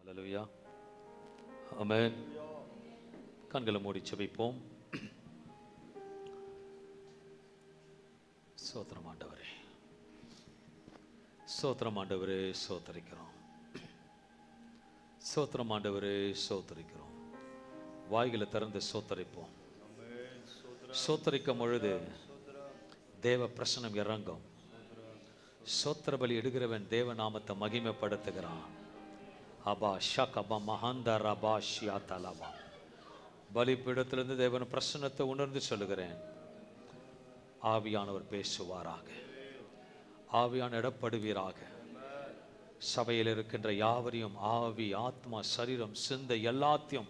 அல்லேலூயா. ஆமென். கண்களை மூடி ஜெபிப்போம். ஸ்தோத்திரம் ஆண்டவரே, ஸ்தோத்திரம் ஆண்டவரே, ஸ்தோத்திரிக்கிறோம். ஸ்தோத்திரம் ஆண்டவரே, ஸ்தோத்திரிக்கிறோம். வாய்களை திறந்து ஸ்தோத்திரிப்போம். ஸ்தோத்திரிக்கும் பொழுது தேவ பிரசனம் இறங்கும். ஸ்தோத்திர பலி எடுக்கிறவன் தேவ நாமத்தை மகிமைப்படுத்துகிறான். அபா ஷகபா மஹாந்தா ரபா ஷியாதலபா. பலிபீடத்திலிருந்து தேவன் பிரசன்னத்தை உணர்ந்து சொல்லுகிறேன். ஆவியானவர் பேசுவாராக, ஆவியான இடப்படுவீராக. சபையில் இருக்கின்ற யாவரையும் ஆவி, ஆத்மா, சரீரம், சிந்தை எல்லாத்தையும்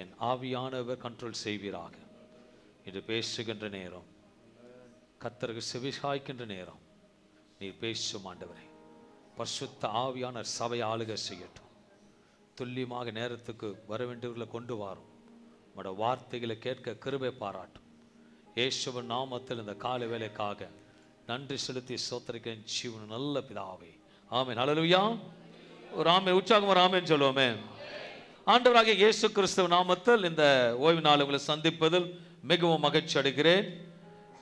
என் ஆவியானவர் கண்ட்ரோல் செய்வீராக. இது பேசுகின்ற நேரம், கர்த்தருக்கு செவிசாய்க்கின்ற நேரம். நீர் பேசும் ஆண்டவரே. பரிசுத்த ஆவியான சபை ஆளுகை செய்யட்டும். துல்லியமாக நேரத்துக்கு வர வேண்டியவர்களை கொண்டு வரும். உங்களோட வார்த்தைகளை கேட்க கிருபை பாராட்டும். இயேசுவின் நாமத்தில் இந்த காலை வேலைக்காக நன்றி செலுத்தி ஸ்தோத்திரிக்கிறேன் ஜீவன் நல்ல பிதாவே. ஆமென். ஹல்லேலூயா. ஒரு ஆமென், உற்சாகம் ஒரு ஆமென் சொல்லுவோமே. ஆண்டவராகிய இயேசு கிறிஸ்துவ நாமத்தில் இந்த ஓய்வு நாள் உங்களை சந்திப்பதில் மிகவும் மகிழ்ச்சி அடைகிறேன்.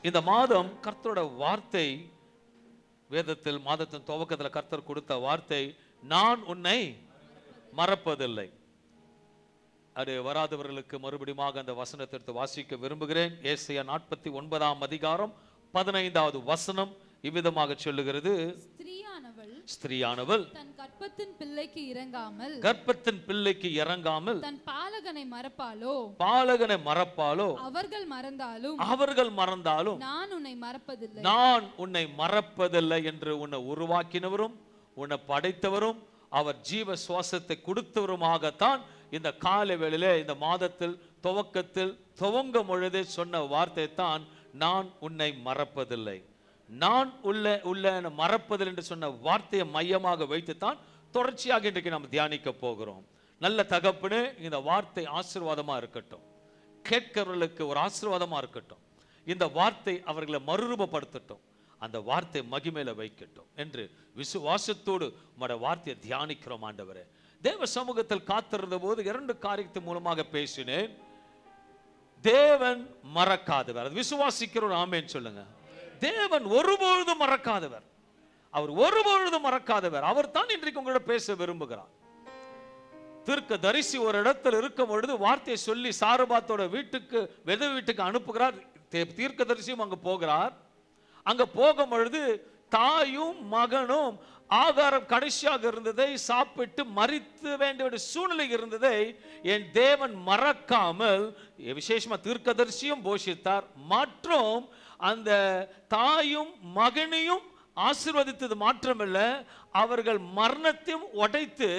இந்த மாதம் கர்த்தரோட வார்த்தை, வேதத்தில் மாதத்தின் துவக்கத்தில் கர்த்தர் கொடுத்த வார்த்தை, நான் உன்னை மறப்பதில்லை. அது வராதவர்களுக்கு மறுபடியும் அந்த வசனத்தை எடுத்து வாசிக்க விரும்புகிறேன். ஏசாயா 49 அதிகாரம் 15வது வசனம் இவ்விதமாக சொல்லுகிறது. ஸ்திரீயானவள் தன் கர்ப்பத்தின் பிள்ளைக்கு இறங்காமல் தன் பாலகனை மறப்பாளோ அவர்கள் மறந்தாலும் நான் உன்னை மறப்பதில்லை என்று உன்னை உருவாக்கினவரும் உன்னை படைத்தவரும் அவர் ஜீவ சுவாசத்தை கொடுத்தவருமாகத்தான் இந்த காலை வேளையிலே இந்த மாதத்தில் துவக்கத்தில் துவங்கும் பொழுதே சொன்ன வார்த்தை தான், நான் உன்னை மறப்பதில்லை. நான் உள்ள மறப்பதில்லை என்று சொன்ன வார்த்தையை மையமாக வைத்துத்தான் தொடர்ச்சியாக இன்றைக்கு நாம் தியானிக்க போகிறோம். நல்ல தகப்பனே, இந்த வார்த்தை ஆசீர்வாதமா இருக்கட்டும், கேட்கிறவர்களுக்கு ஒரு ஆசீர்வாதமா இருக்கட்டும். இந்த வார்த்தை அவர்களை மறுரூபப்படுத்தட்டும், அந்த வார்த்தை மகிமையில வைக்கட்டும் என்று விசுவாசத்தோடு உம்முடைய வார்த்தையை தியானிக்கிறோம். ஆண்டவரே, தேவ சமூகத்தில் காத்திருந்த போது 2 காரியத்தின் மூலமாக பேசினேன். தேவன் மறக்காதவர், அது விசுவாசிக்கிறோம். ஆமென் சொல்லுங்க. தேவன் ஒருபொழுதும் மறக்காதவர், அவர் ஒருபொழுதும் மறக்காதவர். அவர் தான் இன்றைக்கு உங்களோட பேச விரும்புகிறார். தீர்க்க தரிசி ஒரு இடத்துல இருக்கும் பொழுது வார்த்தையை சொல்லி சாரபாத்தோட வீட்டுக்கு வீட்டுக்கு அனுப்புகிறார். தீர்க்க தரிசியும் அங்க போகிறார். அங்க போகும் பொழுது தாயும் மகனும் ஆகாரம் கடைசியாக இருந்ததை சாப்பிட்டு மரித்து வேண்டிய சூழ்நிலை இருந்ததை என் தேவன் மறக்காமல் விசேஷமா தீர்க்கதரிசியும் போஷித்தார். மற்றும் அந்த தாயும் மகனையும் ஆசீர்வதித்தது மாத்திரமல்ல, அவர்கள் மரணத்தையும் உடைத்து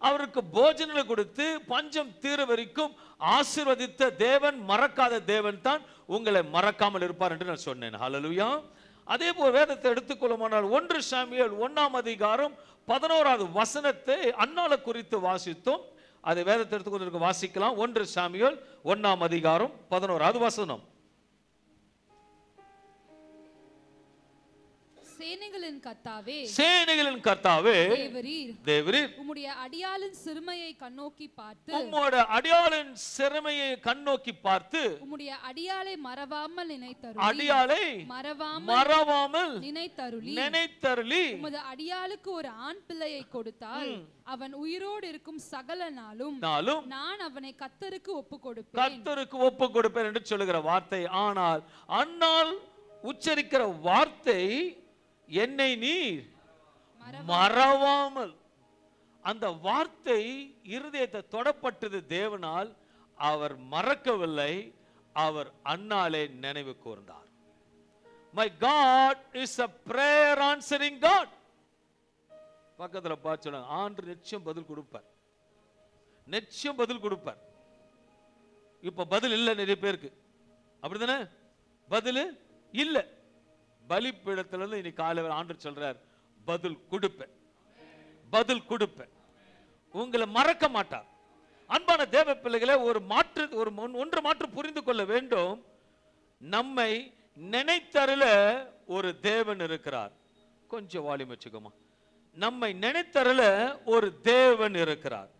அவருக்கு போஜனங்களை கொடுத்து பஞ்சம் தீர வரைக்கும் ஆசீர்வதித்த தேவன் மறக்காத தேவன் தான் உங்களை மறக்காமல் இருப்பார் என்று நான் சொன்னேன். ஹல்லேலூயா. அதே போல் வேதத்தை எடுத்துக்கொள்ளுமானால் 1 சாமுவேல் 1 அதிகாரம் 11வது வசனத்தை அன்னாளை குறித்து வாசித்தோம். அதை வேதத்தை எடுத்துக்கொண்டு வாசிக்கலாம். 1 சாமுவேல் 1 அதிகாரம் 11வது வசனம். சேனைகளின் கர்த்தாவே, தேவரீர் உம்முடைய அடியாளின் சிறுமையை கண்ணோக்கி பார்த்து உம்முடைய அடியாளை மறவாமல் நினைத்தருளி உமது அடியாளுக்கு ஒரு ஆண் பிள்ளையை கொடுத்தால் அவன் உயிரோடு இருக்கும் சகல நாளும் நான் அவனை கர்த்தருக்கு ஒப்பு கொடுப்பேன் என்று சொல்லுகிற வார்த்தை. ஆனால் அன்னாள் உச்சரிக்கிற வார்த்தை, என்னை நீர் மறவாமல். அந்த வார்த்தை இருதயத்தை தொடப்பட்டது தேவனால். அவர் மறக்கவில்லை, அவர் அன்னாலே நினைவு கூர்ந்தார். My God is a prayer answering God. பக்கத்துல பார்த்து சொல்லுங்க, ஆண்டவர் நிச்சயம் பதில் கொடுப்பார், நிச்சயம் பதில் கொடுப்பார். இப்ப பதில் இல்லை நிறைய பேருக்கு, அப்படிதானே? பதில் இல்லை. பலிபீடத்திலிருந்து இன்னைக்கு காலையில் ஆண்டவர் சொல்றார், பதில் கொடுப்பேன், பதில் கொடுப்பேன். உங்களை மறக்க மாட்டார். அன்பான தேவ பிள்ளைகளே, ஒன்று மாற்று புரிந்து கொள்ள வேண்டும். நம்மை நினைத்தருள ஒரு தேவன் இருக்கிறார். கொஞ்சம் வால்யூம் வச்சுக்கோமா. நம்மை நினைத்தருள ஒரு தேவன் இருக்கிறார்.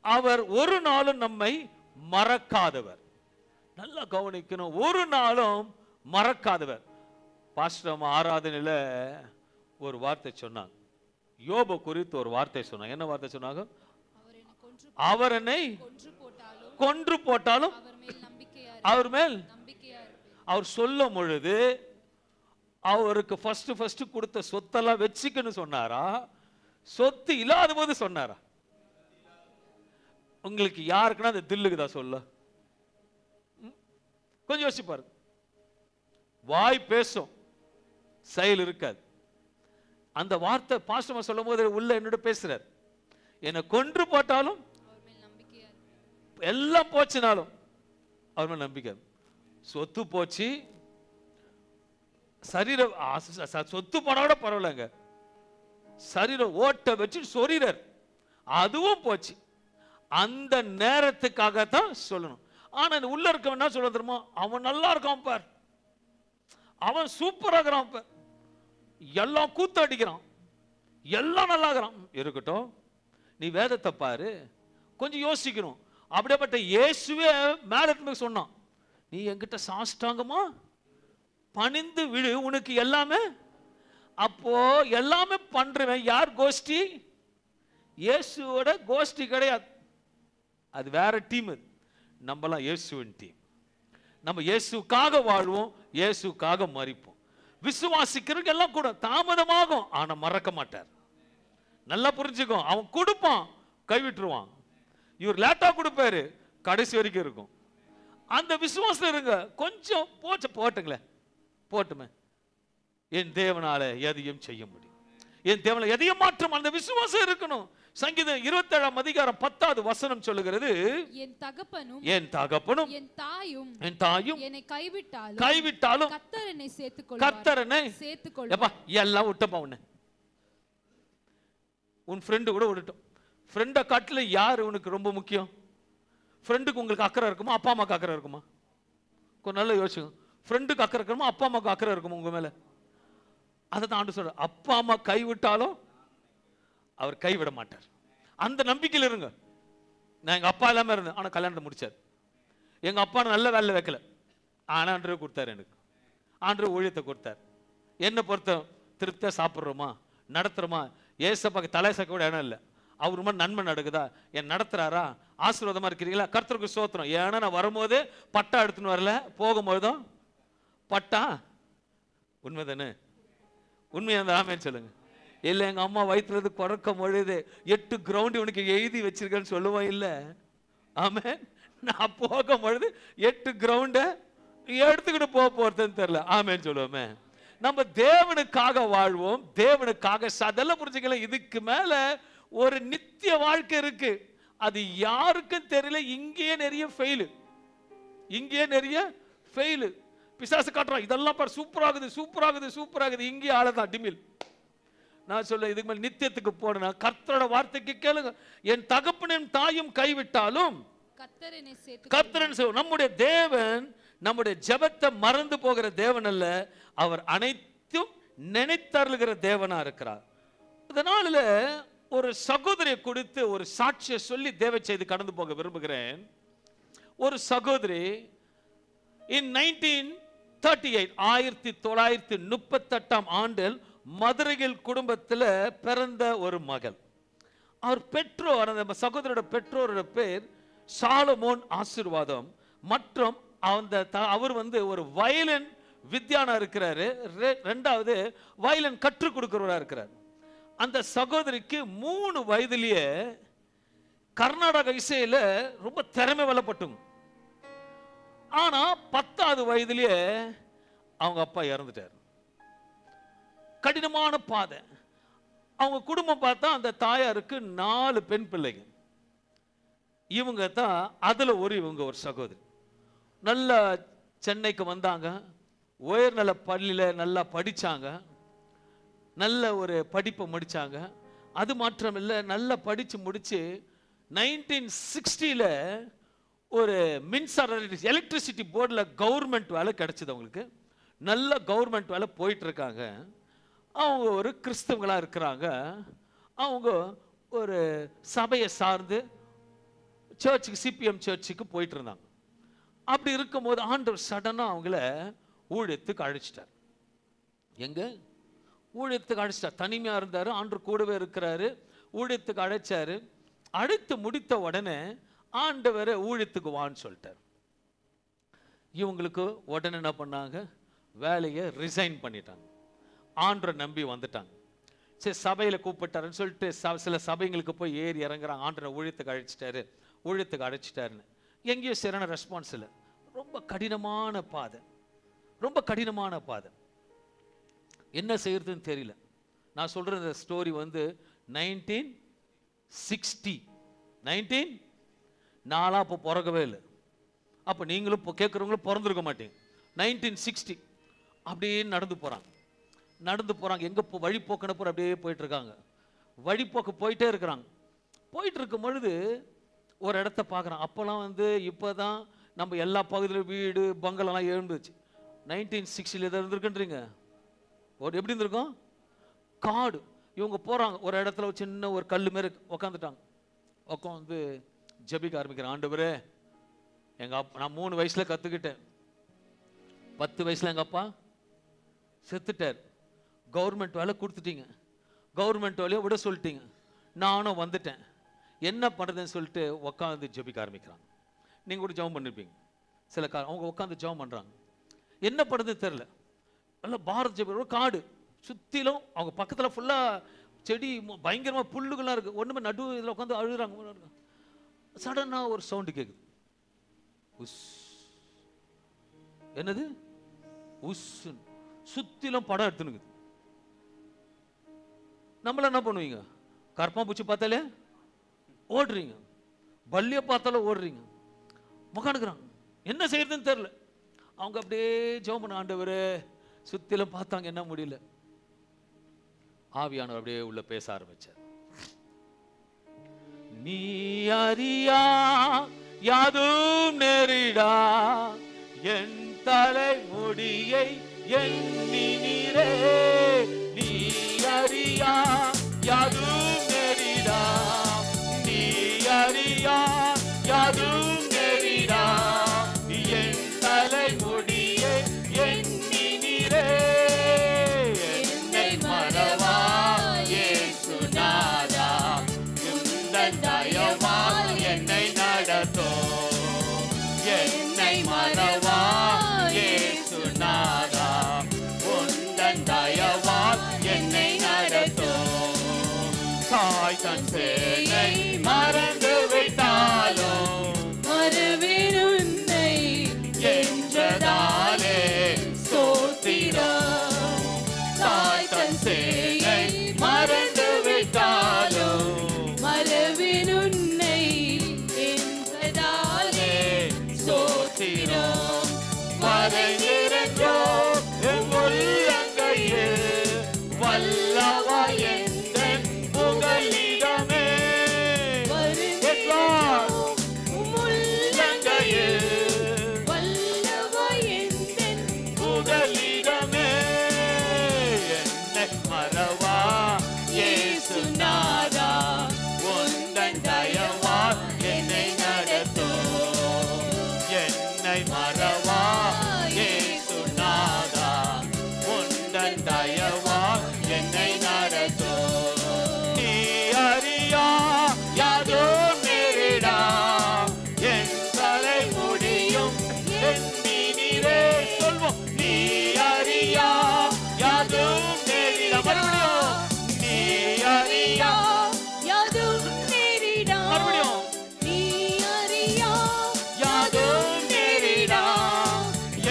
அவர் ஒரு நாளும் நம்மை மறக்காதவர். நல்லா கவனிக்கணும், ஒரு நாளும் மறக்காதவர். பாஸ்டர் ஆராதனையில ஒரு வார்த்தை சொன்னாங்க, யோபு குறித்து ஒரு வார்த்தை சொன்னாங்க. என்ன வார்த்தை சொன்னாங்க? அவர் என்னை கொன்று போட்டாலும் அவர் மேல் அவர் சொல்லும் பொழுது அவருக்கு ஃபர்ஸ்ட் கொடுத்த சொத்தெல்லாம் வச்சுக்கன்னு சொன்னாரா, சொத்து இல்லாத போது சொன்னாரா? உங்களுக்கு யாருக்குன்னா அந்த தில்லுக்குதா சொல்ல? கொஞ்சம் யோசிச்சு பாருங்க. வாய் பேசும், செயல் இருக்காது. அந்த வார்த்தை பாஸ்டர் சொல்லும் போது உள்ள என்னோட பேசுறார், என்னை கொன்று போட்டாலும் எல்லாம் போச்சுனாலும் அவர் மேல் நம்பிக்கை. சொத்து போச்சு, சரீரம் சொத்து போனோட பரவாயில்லங்க, சரீரம் ஓட்ட வச்சு சொரீரர் அதுவும் போச்சு. அந்த நேரத்துக்காகத்தான் சொல்லணும். ஆனா உள்ள இருக்கவன் என்ன சொல்ல தெரியுமா? அவன் நல்லா இருக்கான் பார், அவன் சூப்பரா இருக்கிறான் பார், எல்லாம் கூத்தடிக்கிறான், எல்லாம் நல்லா இருக்கிறான். இருக்கட்டும், நீ வேதத்தை பாரு, கொஞ்சம் யோசிக்கணும். அப்படியேப்பட்ட இயேசுவே மேல சொன்னான், நீ என்கிட்ட சாஷ்டாங்கமா பணிந்து விழு, உனக்கு எல்லாமே. அப்போ எல்லாமே பண்றவன் யார்? கோஷ்டி. இயேசுவோட கோஷ்டி கிடையாது, அது வேற டீம். நம்மலாம் இயேசுவின் டீம். நம்ம இயேசுக்காக வாழ்வோம், இயேசுக்காக மரிப்போம். விசுவாசிக்கிறவங்க எல்லாம் கூட தாமதமாகும், ஆனா மறக்க மாட்டார். நல்லா புரிஞ்சுக்கோ, அவன் கொடுப்பான், கைவிட்டுருவான். இவர் லேட்டா கொடுப்பாரு, கடைசி வரைக்கும் இருக்கும். அந்த விசுவாசம் இருங்க. கொஞ்சம் போட்டுங்களே, போட்டுமே, என் தேவனால எதையும் செய்ய முடியும், என் தேவனால எதையும் மாற்றம். அந்த விசுவாசம் இருக்கணும். சங்கீதம் 27 அதிகாரம் 10வது வசனம் சொல்லுகிறது, என் தகப்பனும் என் தாயும் என்னை கைவிட்டாலும் கர்த்தர் என்னை சேர்த்துக்கொள்வார். எல்லாம் விட்டப்பா, உன் ஃப்ரெண்டு கூட விடட்டும். ஃப்ரெண்டை காட்டில யார் உனக்கு ரொம்ப முக்கியம்? ஃப்ரெண்டுக்கு உங்களுக்கு அக்கறை இருக்குமா, அப்பா அம்மாக்கு அக்கறை இருக்குமா? கொஞ்சம் நல்லா யோசிச்சுங்க. ஃப்ரெண்டுக்கு அக்கறை இருக்குமா, அப்பா அம்மாக்கு அக்கறை இருக்குமா உங்க மேல? அதை தான் ஆண்டு சொல்ற, அப்பா அம்மா கைவிட்டாலும் அவர் கைவிட மாட்டார். அந்த நம்பிக்கையில் இருங்க. நான் எங்க அப்பா இல்லாம இருந்தேன், ஆனா கல்யாணத்தை முடிச்சார். எங்க அப்பா நல்ல வேலை வைக்கல, ஆனா ஆண்டவர் கொடுத்தாரு. எனக்கு ஆண்டவர் ஊழியத்தை கொடுத்தார். என்ன பொறுத்த திருப்தியா சாப்பிட்றோமா, நடத்துறோமா, ஏசப்பாக்கு தலை சக்க கூட இடம் இல்லை. அவர் மாதிரி நன்மை நடக்குதா, என் நடத்துறாரா, ஆசீர்வாதமா இருக்கிறீங்களா, கர்த்தருக்கு ஸ்தோத்திரம். ஏன்னா நான் வரும்போது பட்டா எடுத்துன்னு வரல, போகும்போதும் பட்டா. உண்மைதானே? உண்மையா இருந்தா ஆமேன்னு சொல்லுங்க. இல்லை எங்க அம்மா வயிற்றுல இருந்து பிறக்கும் பொழுது 8 கிரவுண்ட் உனக்கு எழுதி வச்சிருக்கேன்னு சொல்லுவான். இல்லை ஆமே, நான் போகும் பொழுது 8 கிரவுண்ட எடுத்துக்கிட்டு போறதுன்னு தெரியல. ஆமேன்னு சொல்லுவோமே. நம்ம தேவனுக்காக வாழ்வோம், தேவனுக்காக. அதெல்லாம் புரிஞ்சுக்கலாம். இதுக்கு மேல ஒரு நித்திய வாழ்க்கை இருக்கு, அது யாருக்கும் தெரியல. இங்கேயே நிறைய ஃபெயிலு, இங்கேயே நிறைய ஃபெயிலு. பிசாசு காட்டுறான், இதெல்லாம் பாரு சூப்பராகுது சூப்பராகுது சூப்பராகுது, இங்கேயே ஆளதான் டிமில். நான் சொல்ல, இதுக்கு மேல நித்தியத்துக்கு போனா கர்த்தரோட வார்த்தைக்கு கேளுங்க. என் தகப்பனும் தாயும் கைவிட்டாலும் கர்த்தர். நம்முடைய தேவன் நம்முடைய ஜெபத்தை மறந்து போகிற தேவன் அல்ல, அவர் அனைத்தும் நினைத்தருளுகிற தேவனா இருக்கிறார். அதனால ஒரு சகோதரியை கொடுத்து ஒரு சாட்சியை சொல்லி தேவ செய்து கடந்து போக விரும்புகிறேன். ஒரு சகோதரி in 1938 1938 ஆண்டில் மதுரையில் குடும்பத்தில் பிறந்த ஒரு மகள். அவர் பெற்றோர், அந்த சகோதரோட பெற்றோரோட பேர் சாலமோன் ஆசீர்வாதம். மற்றும் அவர் ஒரு வயலின் வித்யானா இருக்கிறாரு, ரெண்டாவது வயலின் கற்றுக் கொடுக்கிறவரா இருக்கிறார். அந்த சகோதரிக்கு 3 வயதிலேயே கர்நாடக இசையில ரொம்ப திறமை வளப்பட்டுங்க. ஆனா 10வது வயதிலேயே அவங்க அப்பா இறந்துட்டார். கடினமான பாதை. அவங்க குடும்பம் பார்த்தா அந்த தாயாருக்கு 4 பெண் பிள்ளைகள். இவங்க தான் அதுல இவங்க ஒரு சகோதரி. நல்ல சென்னைக்கு வந்தாங்க, உயர்நல பள்ளியில நல்லா படிச்சாங்க, நல்ல ஒரு படிப்பை முடிச்சாங்க. அது மாத்திரம் இல்லை, நல்லா படிச்சு முடிச்சு 1960 ஒரு மின்சார எலக்ட்ரிசிட்டி போர்டில் கவர்மெண்ட் வேலை கிடைச்சது அவங்களுக்கு. நல்ல கவர்மெண்ட் வேலை போயிட்டு இருக்காங்க. அவங்க ஒரு கிறிஸ்தவங்களா இருக்கிறாங்க. அவங்க ஒரு சபையை சார்ந்து சர்ச்சுக்கு, சிபிஎம் சர்ச்சுக்கு போயிட்டு இருந்தாங்க. அப்படி இருக்கும்போது ஆண்டவர் சடனா அவங்கள ஊழியத்துக்கு அழைச்சிட்டார். எங்க ஊழியத்துக்கு அழைச்சிட்டார். தனிமையா இருந்தாரு, ஆண்டவர் கூடவே இருக்கிறாரு. ஊழியத்துக்கு அழைச்சாரு. அழைத்து முடித்த உடனே ஆண்டவர் ஊழியத்துக்கு வான்னு சொல்லிட்டார். இவங்களுக்கு உடனே என்ன பண்ணாங்க, வேலையை ரிசைன் பண்ணிட்டாங்க. ஆண்டவரை நம்பி வந்துட்டாங்க. சரி, சபையில் கூப்பிட்டாருன்னு சொல்லிட்டு சில சபைங்களுக்கு போய் ஏறி இறங்குறாங்க. ஆண்டவரை ஊழியத்துக்கு அழைச்சிட்டாரு, ஊழியத்துக்கு அழைச்சிட்டாருன்னு. எங்கேயும் சரியான ரெஸ்பான்ஸ் இல்லை. ரொம்ப கடினமான பாதை, ரொம்ப கடினமான பாதை. என்ன செய்யறதுன்னு தெரியல. நான் சொல்ற இந்த ஸ்டோரி 1960 நாளா அப்போ பிறக்கவே இல்லை. அப்போ நீங்களும் இப்போ கேட்குறவங்களும் பிறந்திருக்க மாட்டீங்க. 1960 அப்படியே நடந்து போகிறாங்க. எங்கே வழிபோக்கினப்போ அப்படியே போயிட்டு இருக்காங்க. வழிபோக்கு போயிட்டே இருக்கிறாங்க. போயிட்டு இருக்கும் பொழுது ஒரு இடத்த பார்க்குறாங்க. அப்போல்லாம் இப்போ தான் நம்ம எல்லா பகுதியிலும் வீடு பங்களெல்லாம் எழுந்துச்சு. 1960 எதாவது இருந்துருக்குன்றீங்க. எப்படி இருந்திருக்கும்? காடு. இவங்க போகிறாங்க, ஒரு இடத்துல சின்ன ஒரு கல் மாரி உக்காந்துட்டாங்க. உட்காந்து ஜெபிக்க ஆரம்பிக்கிறேன். ஆண்டவரே, நான் 3 வயசுல கற்றுக்கிட்டேன். 10 வயசுல எங்கள் அப்பா செத்துட்டார். கவர்மெண்ட் வேலை கொடுத்துட்டீங்க, கவர்மெண்ட் வேலையை விட சொல்லிட்டீங்க. நானும் வந்துட்டேன், என்ன பண்ணுறதுன்னு சொல்லிட்டு உட்காந்து ஜெபிக்க ஆரம்பிக்கிறாங்க. நீங்கள் கூட ஜெபம் பண்ணிருப்பீங்க. சில அவங்க உட்காந்து ஜெபம் பண்ணுறாங்க. என்ன பண்ணுறதுன்னு தெரில. நல்லா பாரத் ஜெபம். காடு சுற்றிலும், அவங்க பக்கத்தில் ஃபுல்லாக செடி, பயங்கரமாக புல்லுகள்லாம் இருக்குது. ஒன்றுமே நடு இதில் உட்காந்து அழுகுறாங்க. சடனாக ஒரு சவுண்டு கேட்குது. உஸ். என்னது? உஸ். சுற்றிலும் படம் எடுத்துனுக்குது. நம்மள என்ன பண்ணுவீங்க? கற்பா பூச்சி பார்த்தாலே ஓடுறீங்க, பல்லிய பார்த்தாலும் ஓடுறீங்க. உட்காந்துக்கிறாங்க, என்ன செய்யறதுன்னு தெரியல. அவங்க அப்படியே ஜெபம் பண்ண, ஆண்டவரே. சுத்திலும் பார்த்தாங்க, என்ன முடியல. ஆவியானவர் அப்படியே உள்ள பேச ஆரம்பிச்சார். நீ அறியா யாதும் நேரிடா, என் தலை முடியை எண்ணினீரே. நீ அறியா யாதும் நேரிடா, நீ அறியா யாதும் நேரிடா, என் தலை முடியை எண்ணினீரே. என்னை மறவா இயேசுநாதா, உந்தன் தயவால் என்னை நடத்தோ. என்னை மறவா இயேசுநாதா, உந்தன் தயவால் என்னை நடத்தோ. தாய் தன் சேனை மறந்து விட்டாலும் மறுவேன் உன்னை என்றதாலே ஸ்தோத்திரம். தாய் தன் சேனை மறந்து விட்டாலும் மறுவேன் உன்னை என்றதாலே ஸ்தோத்திரம். வரைந்திருந்தோ என் உள்ளங்கையில் வல்லவா எந்தன் புகலிடமே. உள்ளங்கையில் வல்லவா எந்தன் புகலிடமே. என்னை மறவா இயேசுநாதா, உந்தன் தயவால் என்னை நடத்தோ. என்னை மறவா இயேசுநாதா, உந்தன் தயவால் என்னை நடத்தோ. நீ அறியா யாதும் நேரிடா, என் தலை முடியும் எண்ணினீரே. சொல்வோம். நீ அறியா யாதும் நேரிடா. மறுபடியும். நீ அறியா யாதும் நேரிடா. மறுபடியும். நீ அறியா யாதும் நேரிடா,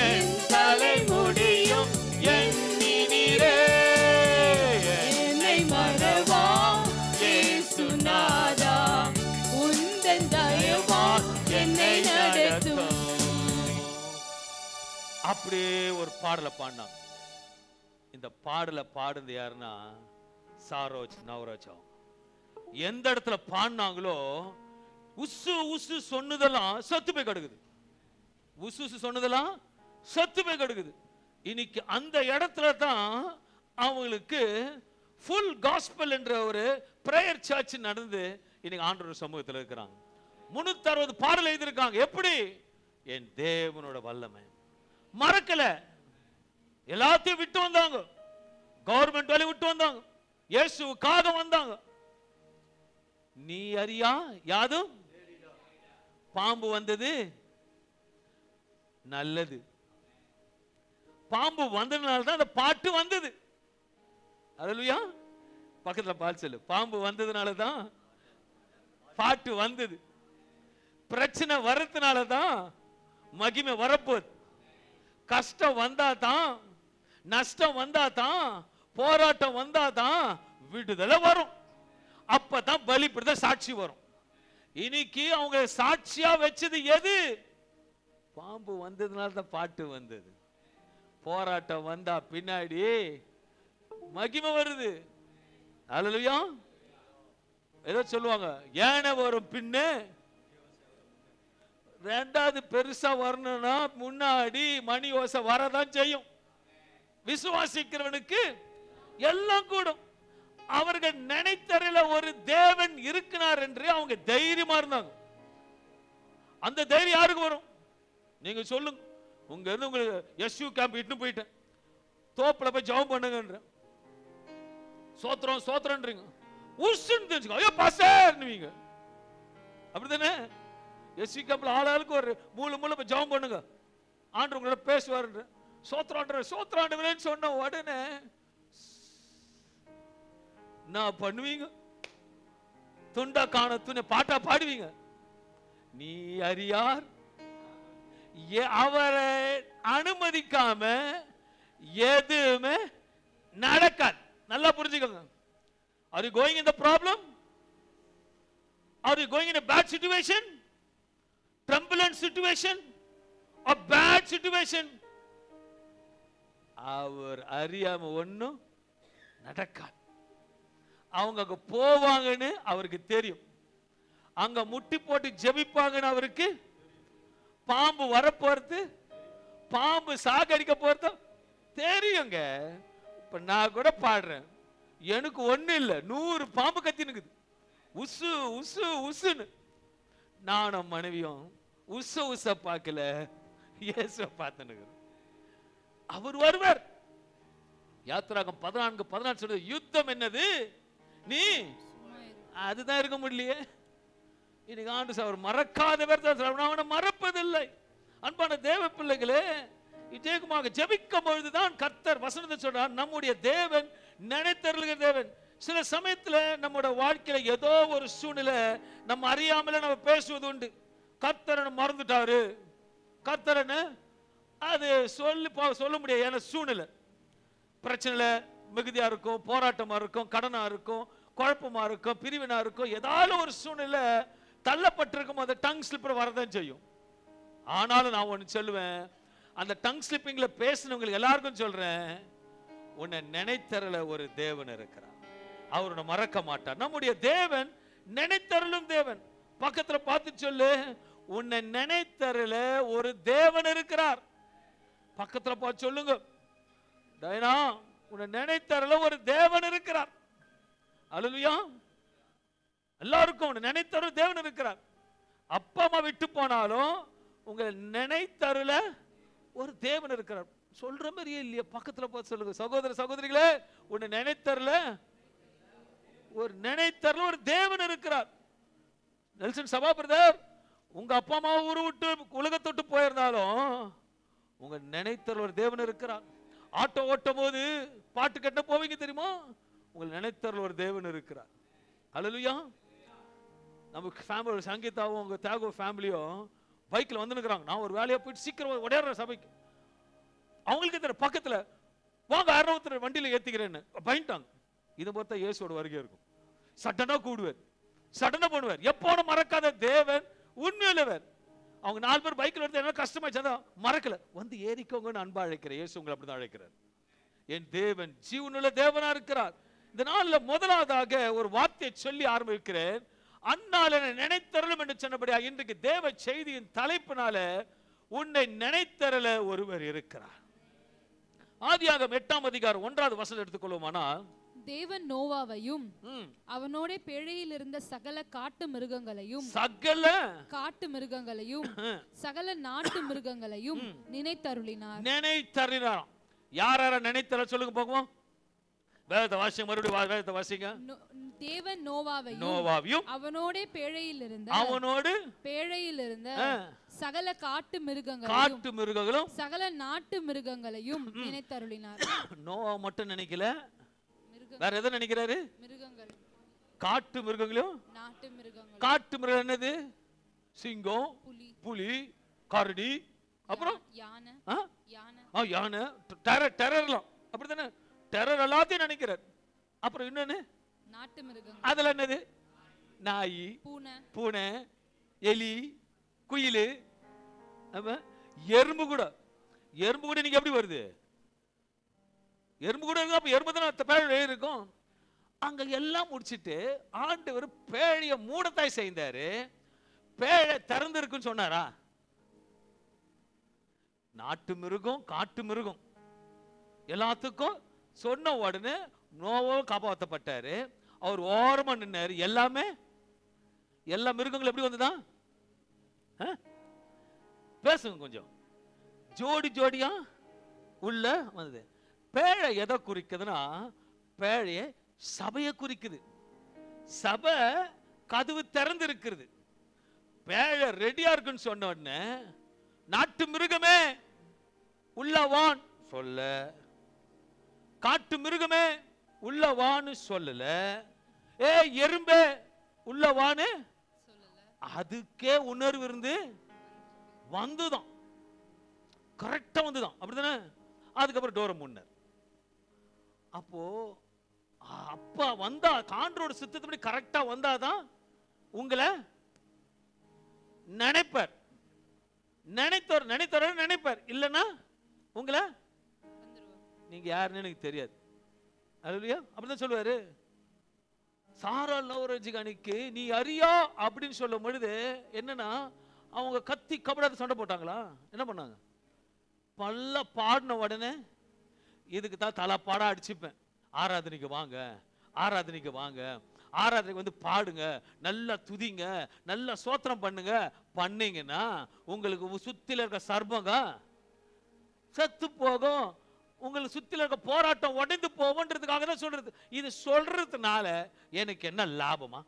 என் தலை முடியும் எண்ணினீரே. என்னை மறவா இயேசுநாதா, உந்தன் தயவால் என்னை நடத்தும். அப்படியே ஒரு பாடலை பாடினாங்க. இந்த பாடலை பாடுறது யாருன்னா சாரோஜ் நவரோஜா. எந்த இடத்துல பாடினாங்களோ உசு உசு சொன்னதெல்லாம் சத்து போய் கிடக்குது. உசு உசு சொன்னதெல்லாம் சத்து போய் கிடக்குது. இன்னைக்கு அந்த இடத்துல தான் அவங்களுக்கு ஃபுல் காஸ்பல் என்ற ஒரு பிரேயர் சர்ச் நடந்து இன்னைக்கு ஆண்டவர் சமூகத்தில் இருக்கிறாங்க. 360 பாடல் எழுதியிருக்காங்க. எப்படி? என் தேவனோட வல்லமை. மறக்கல. எல்லாத்தையும் விட்டு வந்தாங்க. கவர்மெண்ட் வேலை விட்டு வந்தாங்க. இயேசுவுக்காக வந்தாங்க. நீ அறியா யாதும் பாம்பு வந்தது நல்லது. பாம்பு வந்ததுனால தான் அந்த பாட்டு வந்தது. அல்லேலூயா. பக்கத்துல பால் சொல்லு. பாம்பு வந்ததுனால தான் பாட்டு வந்தது. பிரச்சனை வரதுனால தான் மகிமை வரப்போகுது. கஷ்டம் வந்தா தான், நஷ்டம் வந்தா தான், போராட்டம் வந்தா தான் விடுதலை வரும். அப்பதான் பலிபீட சாட்சி வரும். இன்னைக்கு அவங்க சாட்சியா வச்சது எது? பாம்பு வந்ததுனால தான் பாட்டு வந்தது. போராட்டம் வந்தா பின்னாடி மகிமை வருது. அல்லேலூயா. ஏதோ சொல்லுவாங்க, ஏன வரும் பின்னு, ரெண்டாவது பெருசா வரணும்னா முன்னாடி மணி ஓசை வரதான் செய்யும். விசுவாசிக்கிறவனுக்கு எல்லாம் கூடும். அவர்கள் நினைத்தறில ஒரு தேவன் இருக்கிறார் என்று அவங்க தைரியமா இருந்தாங்க. அந்த தைரியம் யாருக்கு வரும்? நீங்க சொல்லுங்க. உங்க இருந்து உங்களுக்கு எஸ்யூ கேம்ப் இட்டு போயிட்டேன், தோப்புல போய் ஜெபம் பண்ணுங்கன்ற, சோத்திரம் சோத்திரன்றீங்க, உசுன்னு தெரிஞ்சுக்கோ, ஐயோ பாஸ்டர்னுவீங்க. அப்படித்தானே? எஸ்யூ கேம்ப்ல ஆளாளுக்கு ஒரு மூளை போய் ஜெபம் பண்ணுங்க, ஆண்டவர் உங்களோட பேசுவாருன்ற, சோத்திராண்டவரேன்னு சொன்ன உடனே நான் பண்ணுவீங்க, துண்டா காண துணை பாட்டா பாடுவீங்க. நீ அறியார் அவரை அனுமதிக்காம எதுவுமே நடக்காது. நல்லா புரிஞ்சுக்கோங்க. Are you going in the problem? Are you going in a bad situation? Turbulent situation? A bad situation? அவர் அறியாம ஒண்ணும் நடக்காது. அவங்க அங்க போவாங்கன்னு அவருக்கு தெரியும். அங்க முட்டி போட்டு ஜெபிப்பாங்கன்னு அவருக்கு, பாம்பு வரப்போறது, பாம்பு சாகடிக்க போறது தெரியுங்க. இப்ப நான் கூட பாடுறேன், எனக்கு ஒண்ணு இல்ல, 100 பாம்பு கத்தினுக்குது, உசு உசு உசுன்னு. நானும் மனைவியும் உச பார்க்கல, இயேசுவை பார்த்துன்னு. அவர் வருவார். யாத்திராகம் 14:14 சொல்றது, யுத்தம் என்னது, நீ அதுதான் இருக்க முடியலையே. இன்னைக்கு ஆண்டு அவர் மறக்காதவர் தான், அவனை மறப்பதில்லை. அன்பான தேவ பிள்ளைகளே, விஜயகுமாக ஜெபிக்கும் பொழுதுதான் கர்த்தர் வசனத்தை சொல்றார், நம்முடைய தேவன் நினைத்தருளுகிற தேவன். சில சமயத்துல நம்முடைய வாழ்க்கையில ஏதோ ஒரு சூழ்நிலை நம்ம அறியாமல நம்ம பேசுவது உண்டு. கர்த்தரனை மறந்துட்டாரு, கர்த்தரனை அது சொல்ல முடியாது. ஏன்னா சூழ்நிலை பிரச்சனை மிகுதியா இருக்கும், போராட்டமா இருக்கும், கடனா இருக்கும், குழப்பமா இருக்கும், பிரிவினா இருக்கும், ஏதாவது ஒரு சூழ்நிலை தள்ளப்பட்டிருக்கும். அந்த டங் ஸ்லிப்பர் வரதான் செய்யும். ஆனாலும் நான் ஒன்னு சொல்லுவேன், அந்த டங் ஸ்லிப்பிங்ல பேசினவங்களுக்கு எல்லாருக்கும் சொல்றேன், உன்னை நினைத்தருள ஒரு தேவன் இருக்கிறார், அவரோட மறக்க மாட்டார். நம்முடைய தேவன் நினைத்தருளும் தேவன். பக்கத்துல பார்த்து சொல்லு, உன்னை நினைத்தருள ஒரு தேவன் இருக்கிறார். பக்கத்துல பார்த்து சொல்லுங்க, டைனா உன்னை நினைத்தருள ஒரு தேவன் இருக்கிறார். அல்லேலூயா. எல்லாருக்கும் உன்னை நினைத்தருள தேவன் இருக்கிறார். அப்பா அம்மா விட்டு போனாலும் உங்களை நினைத்தருள ஒரு தேவன் இருக்கிறார். சொல்ற மாதிரியே இல்லையா? பக்கத்துல பார்த்து சொல்லுங்க, சகோதர சகோதரிகளே, உன்னை நினைத்தருள ஒரு தேவன் இருக்கிறார். நெல்சன் சபா பிரதர், உங்க அப்பா அம்மா ஊரு விட்டு உலகத்தை விட்டு போயிருந்தாலும் உங்க நினைத்தருள ஒரு தேவன் இருக்கிறார். ஆட்டோ ஓட்டும் போது பாட்டு கட்ட போவீங்க தெரியுமா? உங்களை நினைத்தருள ஒரு தேவன் இருக்கிறார். அல்லேலூயா. நம்ம ஃபேமிலி சங்கீதாவும் உங்க தியாகோ ஃபேமிலியும் பைக்ல வந்துருக்கிறாங்க. நான் ஒரு வேலையா போயிட்டு சீக்கிரம் உடையாடுற சபைக்கு, அவங்களுக்கு தெரிய பக்கத்துல வாங்க 600 வண்டியில ஏத்திக்கிறேன்னு பயன்ட்டாங்க. இதை பார்த்தா இயேசுவோட வருகை இருக்கும். சட்டனா கூடுவார், சட்டனா பண்ணுவார். எப்போட மறக்காத தேவன் உண்மையிலவர். அவங்க 4 பேர் பைக்ல எடுத்து என்ன கஷ்டமாச்சா மறக்கல, வந்து ஏறிக்கோங்கன்னு அன்பா அழைக்கிறேன். இயேசு உங்களை அப்படிதான் அழைக்கிறார். என் தேவன் ஜீவனுள்ள தேவனா இருக்கிறார். இந்த நாள்ல முதலாவதாக ஒரு வார்த்தையை சொல்லி ஆரம்பிக்கிறேன். அந்நாள் என்னை நினைத்தருளும் என்று சொன்னபடியா இன்றைக்கு தேவ செய்தியின் தலைப்பினால உன்னை நினைத்தருள ஒருவர் இருக்கிறார். ஆதியாகமம் 8ஆம் அதிகாரம் 1வது வசனம் எடுத்துக்கொள்வோமானா, தேவன் நோவாவையும் அவனோட பேழையில் இருந்த சகல காட்டு மிருகங்களையும் சகல நாட்டு மிருகங்களையும் நினைத்தருளினார். யார நினைத்தர சொல்லுங்க போகும். வேதத்தை வாசிங்க, மறுபடியும் வேதத்தை வாசிங்க. தேவன் நோவாவையும் அவனோட பேழையில் இருந்த சகல காட்டு மிருகங்களும் சகல நாட்டு மிருகங்களையும் நினைத்தருளினார். நோவா மட்டும் நினைக்கல, வேற எதை நினைக்கிறாரு? காட்டு மிருகங்களும். காட்டு மிருகம் என்னது? சிங்கம், புலி, கரடி, அப்புறம் யானை, டெரர்லாம் அப்படித்தானே? டெரர் எல்லாத்தையும் நினைக்கிறார். அப்புறம் இன்னொன்னு நாட்டு மிருகங்கள். அதுல என்னது? நாய், பூனை, எலி, குயிலு, எறும்பு கூட. எறும்பு கூட நீங்க எப்படி வருது? எறும்பு கூட இருக்கு. அப்ப எறும்பு தானே பேழை இருக்கும். அங்க எல்லாம் முடிச்சிட்டு ஆண்டவர் பேழைய மூடத்தாய் செய்தாரு. பேழை திறந்து இருக்குன்னு சொன்னாரா? நாட்டு மிருகம், காட்டு மிருகம் எல்லாத்துக்கும் சொன்ன உடனே நோவாவும் காப்பாற்றப்பட்டாரு. அவர் ஓரமா நின்னாரு. எல்லா மிருகங்களும் எப்படி வந்துதான்? பேசுங்க கொஞ்சம். ஜோடி ஜோடியா உள்ள வந்தது. பேழை எதை குறிக்குதுன்னா, பேழைய சபையை குறிக்குது. சபை கதவு திறந்து இருக்கிறது. பேழை ரெடியா இருக்குன்னு சொன்ன உடனே நாட்டு மிருகமே உள்ளவான் சொல்ல, காட்டு மிருகமே உள்ளவான்னு சொல்லல, எறும்பே உள்ளவான்னு அதுக்கே உணர்வு இருந்து வந்துதான். கரெக்டா வந்துதான். அப்படித்தானே? அதுக்கப்புறம் டோரை மூடினார். அப்போ அப்பா வந்தா காண்டரோட சித்தப்படி கரெக்டா வந்தாதான் உங்களை நினைப்பார். நினைப்பார். இல்லைன்னா உங்களை நீங்க யாருன்னு எனக்கு தெரியாது. அல்லேலூயா. அப்படிதான் சொல்லுவாரு. சாரா லவ்ரஜிகானிக்கு நீ அறியா அப்படின்னு சொல்லும் பொழுது என்னன்னா, அவங்க கத்தி கபடாத சண்டை போட்டாங்களா? என்ன பண்ணாங்க? பல்ல பாடின உடனே இதுக்கு தான் தலை பாடா அடிச்சுப்பேன். ஆராதனைக்கு வாங்க, ஆராதனைக்கு வாங்க, ஆராதனைக்கு வந்து பாடுங்க, நல்லா துதிங்க, நல்லா சோத்திரம் பண்ணுங்க. பண்ணீங்கன்னா உங்களுக்கு சுத்தில இருக்க சர்பங்க செத்து போகும். உங்களுக்கு சுத்தில இருக்க போராட்டம் உடைந்து போகும்ன்றதுக்காக தான் சொல்றது. இது சொல்றதுனால எனக்கு என்ன லாபமா?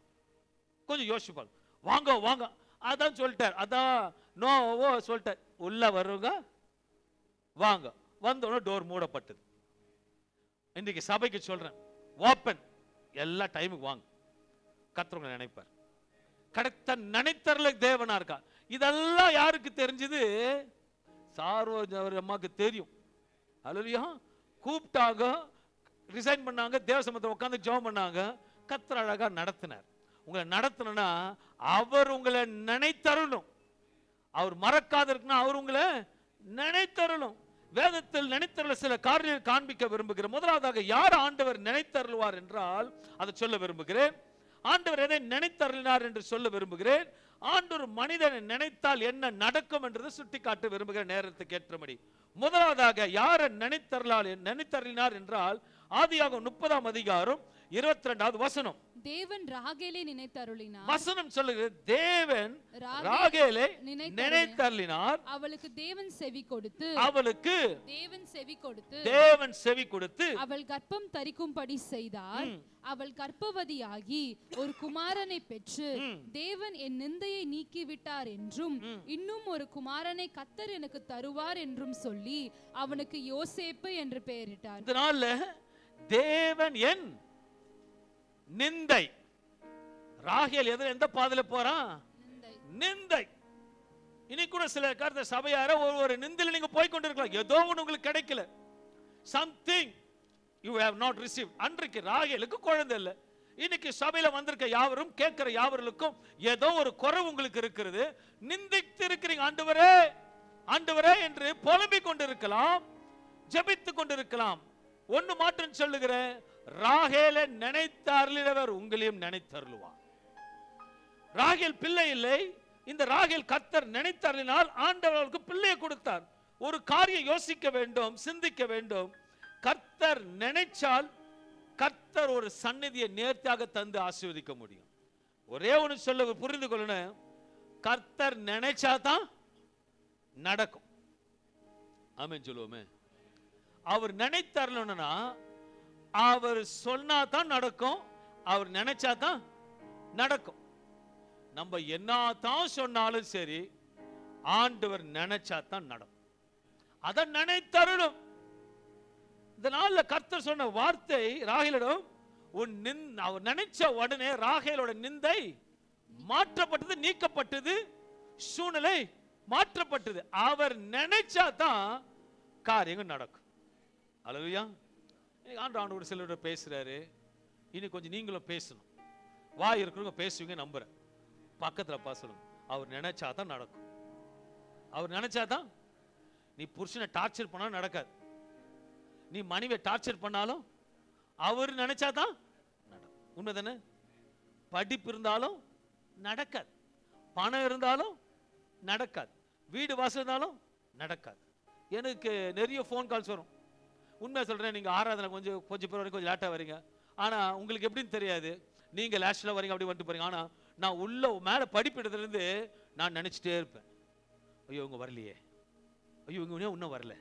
கொஞ்சம் யோசிப்பாங்க. வாங்க வாங்க அதான் சொல்லிட்டார். அதான் நோவோ சொல்லிட்டார். உள்ள வருங்க வாங்க. வந்தோட டோர் மூடப்பட்டது. இன்னைக்கு சபைக்கு சொல்றேன், ஓப்பன். எல்லா டைமுக்கு வாங்க. கர்த்தர் நினைப்பார். கரெக்டா நினைத்தரல தேவனா இருக்கா. இதெல்லாம் யாருக்கு தெரிஞ்சது? சார்வஜவர் அம்மாக்கு தெரியும். அல்லேலூயா. கூப்பிட்டாங்க, ரிசைன் பண்ணாங்க, தேவசமத்தை உட்காந்து ஜெபம் பண்ணாங்க. கர்த்தர் அழகா நடத்தினார். உங்களை நடத்தணும்னா அவர் உங்களை நினைத்தருளும். அவர் மறக்காத இருக்குன்னா அவர் உங்களை நினைத்தருளும். வேதத்தில் நினைத்தருள சில காரியங்கள் காண்பிக்க விரும்புகிறேன். முதலாவதாக யார் ஆண்டவர் நினைத்தருள்வார் என்றால் அதை சொல்ல விரும்புகிறேன். ஆண்டவர் எதை நினைத்தருளினார் என்று சொல்ல விரும்புகிறேன். ஆண்டவர் மனிதனை நினைத்தால் என்ன நடக்கும் என்றதை சுட்டிக்காட்ட விரும்புகிற நேரத்துக்கு ஏற்றபடி முதலாவதாக யாரை நினைத்தருளினார் என்றால் ஆதியாகமம் 30ஆம் அதிகாரம் 22வது வசனம். தேவன் ராகேலை நினைத்தருளினார். வசனம் சொல்லுகிறது, தேவன் ராகேலை நினைத்தருளினார். அவளுக்கு தேவன் செவி கொடுத்து அவள் கர்ப்பம் தரிக்கும்படி செய்தார். அவள் கர்ப்பவதியாகி ஒரு குமாரனை பெற்று தேவன் என் நிந்தையை நீக்கிவிட்டார் என்றும் இன்னும் ஒரு குமாரனை கர்த்தர் எனக்கு தருவார் என்றும் சொல்லி அவனுக்கு யோசேப்பு என்று பெயரிட்டார். இதனால தேவன் என் நிந்தை. ராகேல் எந்த பாதையில போறான்? நிந்தை. இன்னைக்கு கூட சில கருத்து சபையார ஒரு நிந்தையில நீங்க போய் கொண்டிருக்கலாம். ஏதோ ஒன்று உங்களுக்கு கிடைக்கல. something you have not received. அன்றைக்கு ராகேலுக்கு குழந்தை இல்லை. இன்னைக்கு சபையில வந்திருக்க யாவரும் கேட்கிற யாவர்களுக்கும் ஏதோ ஒரு குறைவு உங்களுக்கு இருக்கிறது. நிந்தித்து இருக்கிறீங்க. ஆண்டவரே ஆண்டவரே என்று புலம்பிக் கொண்டிருக்கலாம், ஜெபித்துக் கொண்டிருக்கலாம். ஒன்னு மாற்றம் சொல்லுகிறேன், ராகேலை நினைத்தருளினவர் உங்களையும் நினைத்தருளுவார். ராகேல் பிள்ளை இல்லை. இந்த ராகேல் கர்த்தர் நினைத்தருளினால் ஆண்டவருக்கு பிள்ளையை கொடுத்தார். ஒரு காரியம் யோசிக்க வேண்டும், சிந்திக்க வேண்டும். கர்த்தர் நினைச்சால் கர்த்தர் ஒரு சந்நிதியை நேர்த்தியாக தந்து ஆசீர்வதிக்க முடியும். ஒரே ஒன்று சொல்ல புரிந்து கொள்ளணும், கர்த்தர் நினைச்சாதான் நடக்கும். ஆமென் சொல்லுவோமே. அவர் நினைத்தரலன்னா அவர் சொன்னாதான் நடக்கும், அவர் நினைச்சாதான் நடக்கும். நம்ம என்னதான் சொன்னாலும் சரி, ஆண்டவர் நினைச்சாதான் நடக்கும். அதை நினைத்தரணும். இந்த நாள்ல கர்த்தர் சொன்ன வார்த்தை ராகேலிடம், அவர் நினைச்ச உடனே ராகேலோட நிந்தை மாற்றப்பட்டது, நீக்கப்பட்டது, சூழ்நிலை மாற்றப்பட்டது. அவர் நினைச்சாதான் காரியங்கள் நடக்கும். அல்லேலூயா. ஆண்டவர் சிலரோட பேசுறாரு, இனி கொஞ்சம் நீங்களும் பேசணும். வாய் இருக்கிறவங்க பேசுவீங்க நம்புறேன். பக்கத்துல பேசணும். அவர் நினைச்சாதான் நடக்கும். அவர் நினைச்சாதான். நீ புருஷனை டார்ச்சர் பண்ணாலும் நடக்காது, நீ மனைவியை டார்ச்சர் பண்ணாலும் அவர் நினைச்சாதான் நடக்கும். உண்மைதானே? படிப்பு இருந்தாலும் நடக்காது, பணம் இருந்தாலும் நடக்காது, வீடு வாசல் இருந்தாலும் நடக்காது. எனக்கு நிறைய ஃபோன் கால்ஸ் வரும். உண்மையாக சொல்றேன், நீங்க ஆராதனை கொஞ்சம் பேர் வரைக்கும் கொஞ்சம் லேட்டாக வரீங்க. ஆனா உங்களுக்கு எப்படின்னு தெரியாது, நீங்க லாஸ்ட்ல வரீங்க அப்படி வந்துட்டு போறீங்க. ஆனா நான் உள்ள மேல படிப்பிடத்துலேருந்து நான் நினைச்சிட்டே இருப்பேன், ஐயோ இவங்க வரலையே, ஐயோ இவங்க இன்னும் வரல.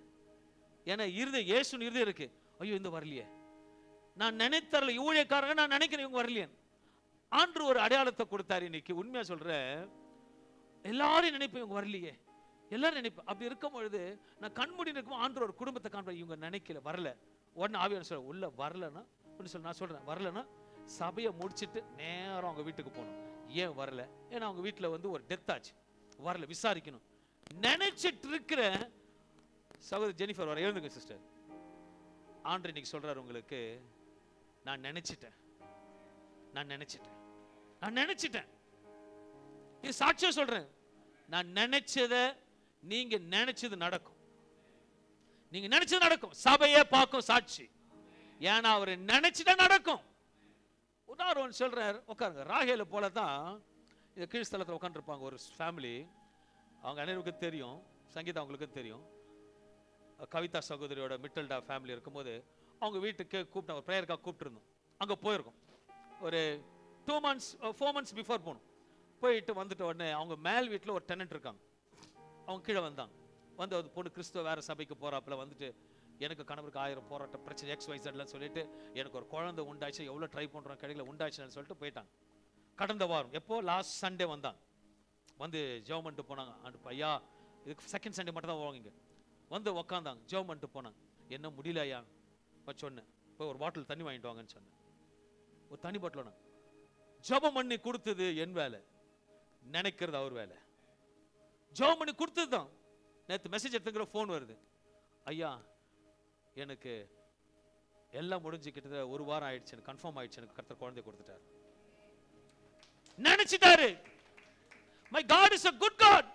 ஏன்னா இருதயம் இயேசுன்னு இருதயம் இருக்கு, ஐயோ இந்த வரலையே, நான் நினைத்தரல ஊழியக்காரங்க, நான் நினைக்கிறேன் இவங்க வரலையே. ஆண்டு ஒரு அடையாளத்தை கொடுத்தாரு. இன்னைக்கு உண்மையா சொல்றேன், எல்லாரும் நினைப்பேன் இவங்க வரலையே, எல்லாரும் நினைப்பேன். அப்படி இருக்கும் பொழுது நான் கண்மூடி இருக்கும், ஆண்டு ஒரு குடும்பத்தை காண்பேன், இவங்க நினைக்கல வரல. உடனே ஆவியான சொல்ல உள்ள வரலன்னா சொல்ல, நான் சொல்றேன் வரலன்னா சபையை முடிச்சுட்டு நேரம் அவங்க வீட்டுக்கு போகணும். ஏன் வரல? ஏன்னா அவங்க வீட்டில் வந்து ஒரு டெத் ஆச்சு, வரல, விசாரிக்கணும். நினைச்சிட்டு இருக்கிற சகோதரி ஜெனிஃபர் வர எழுந்துங்க சிஸ்டர். ஆண்டவர் இன்னைக்கு சொல்றாரு உங்களுக்கு, நான் நினைச்சிட்டேன், நான் நினைச்சிட்டேன், நான் நினைச்சிட்டேன். இது சாட்சியா சொல்றேன், நான் நினைச்சத நீங்க நினைச்சது நடக்கும். நீங்க நினைச்சது நடக்கும், சபையே பார்க்கும் சாட்சி. ஏன்னா அவர் நினைச்சிட்டா நடக்கும். உதாரணம் சொல்றாரு, உட்காருங்க. ராகேல போல தான் இந்த கீழ்ஸ்தலத்தில் உட்காந்துருப்பாங்க ஒரு ஃபேமிலி. அவங்க அனைவருக்கும் தெரியும், சங்கீதா அவங்களுக்கு தெரியும். கவிதா சகோதரியோட மிட்டல்டா ஃபேமிலி இருக்கும்போது அவங்க வீட்டுக்கு கூப்பிட்டோம், ஒரு ப்ரேயருக்காக கூப்பிட்டுருந்தோம். அங்கே போயிருக்கோம். ஒரு 4 months பிஃபோர் போகணும். போயிட்டு வந்துட்ட உடனே அவங்க மேல் வீட்டில் ஒரு டெனன்ட் இருக்காங்க. அவங்க கீழே வந்தாங்க. வந்து ஒரு பொண்ணு கிறிஸ்துவ வேற சபைக்கு போறாப்புல வந்துட்டு, எனக்கு கணவருக்கு 1000 போராட்ட பிரச்சனை XYZலாம் சொல்லிட்டு, எனக்கு ஒரு குழந்தை உண்டாச்சு, எவ்வளோ ட்ரை பண்ணுறோம் கிடைக்கல, உண்டாச்சுன்னு சொல்லிட்டு போயிட்டாங்க. கடந்த வாரம் எப்போ லாஸ்ட் சண்டே வந்தாங்க. வந்து ஜெபம் பண்ணிட்டு போனாங்க. அண்ட் ஐயா இதுக்கு செகண்ட் சண்டே மட்டும் தான் போவாங்க. வந்து உக்காந்தாங்க, ஜெபம் பண்ணிட்டு போனாங்க. என்ன முடியல ஐயா சொன்னேன், இப்போ ஒரு பாட்டில் தண்ணி வாங்கிட்டு வாங்கன்னு சொன்னேன். ஒரு தண்ணி பாட்டில் நான் ஜெபம் பண்ணி கொடுத்தது என் வேலை, நினைக்கிறது அவர் வேலை. ஜெபம் பண்ணி கொடுத்தது தான். நேற்று மெசேஜ் எடுத்துக்கிற ஃபோன் வருது, ஐயா எனக்கு எல்லாம் முடிஞ்சு கிட்டத்தட்ட 1 வாரம் ஆயிடுச்சு, எனக்கு கன்ஃபார்ம் ஆயிடுச்சு, எனக்கு கர்த்தர் குழந்தை கொடுத்துட்டாரு. நினைச்சிட்டாரு. My God is a good God.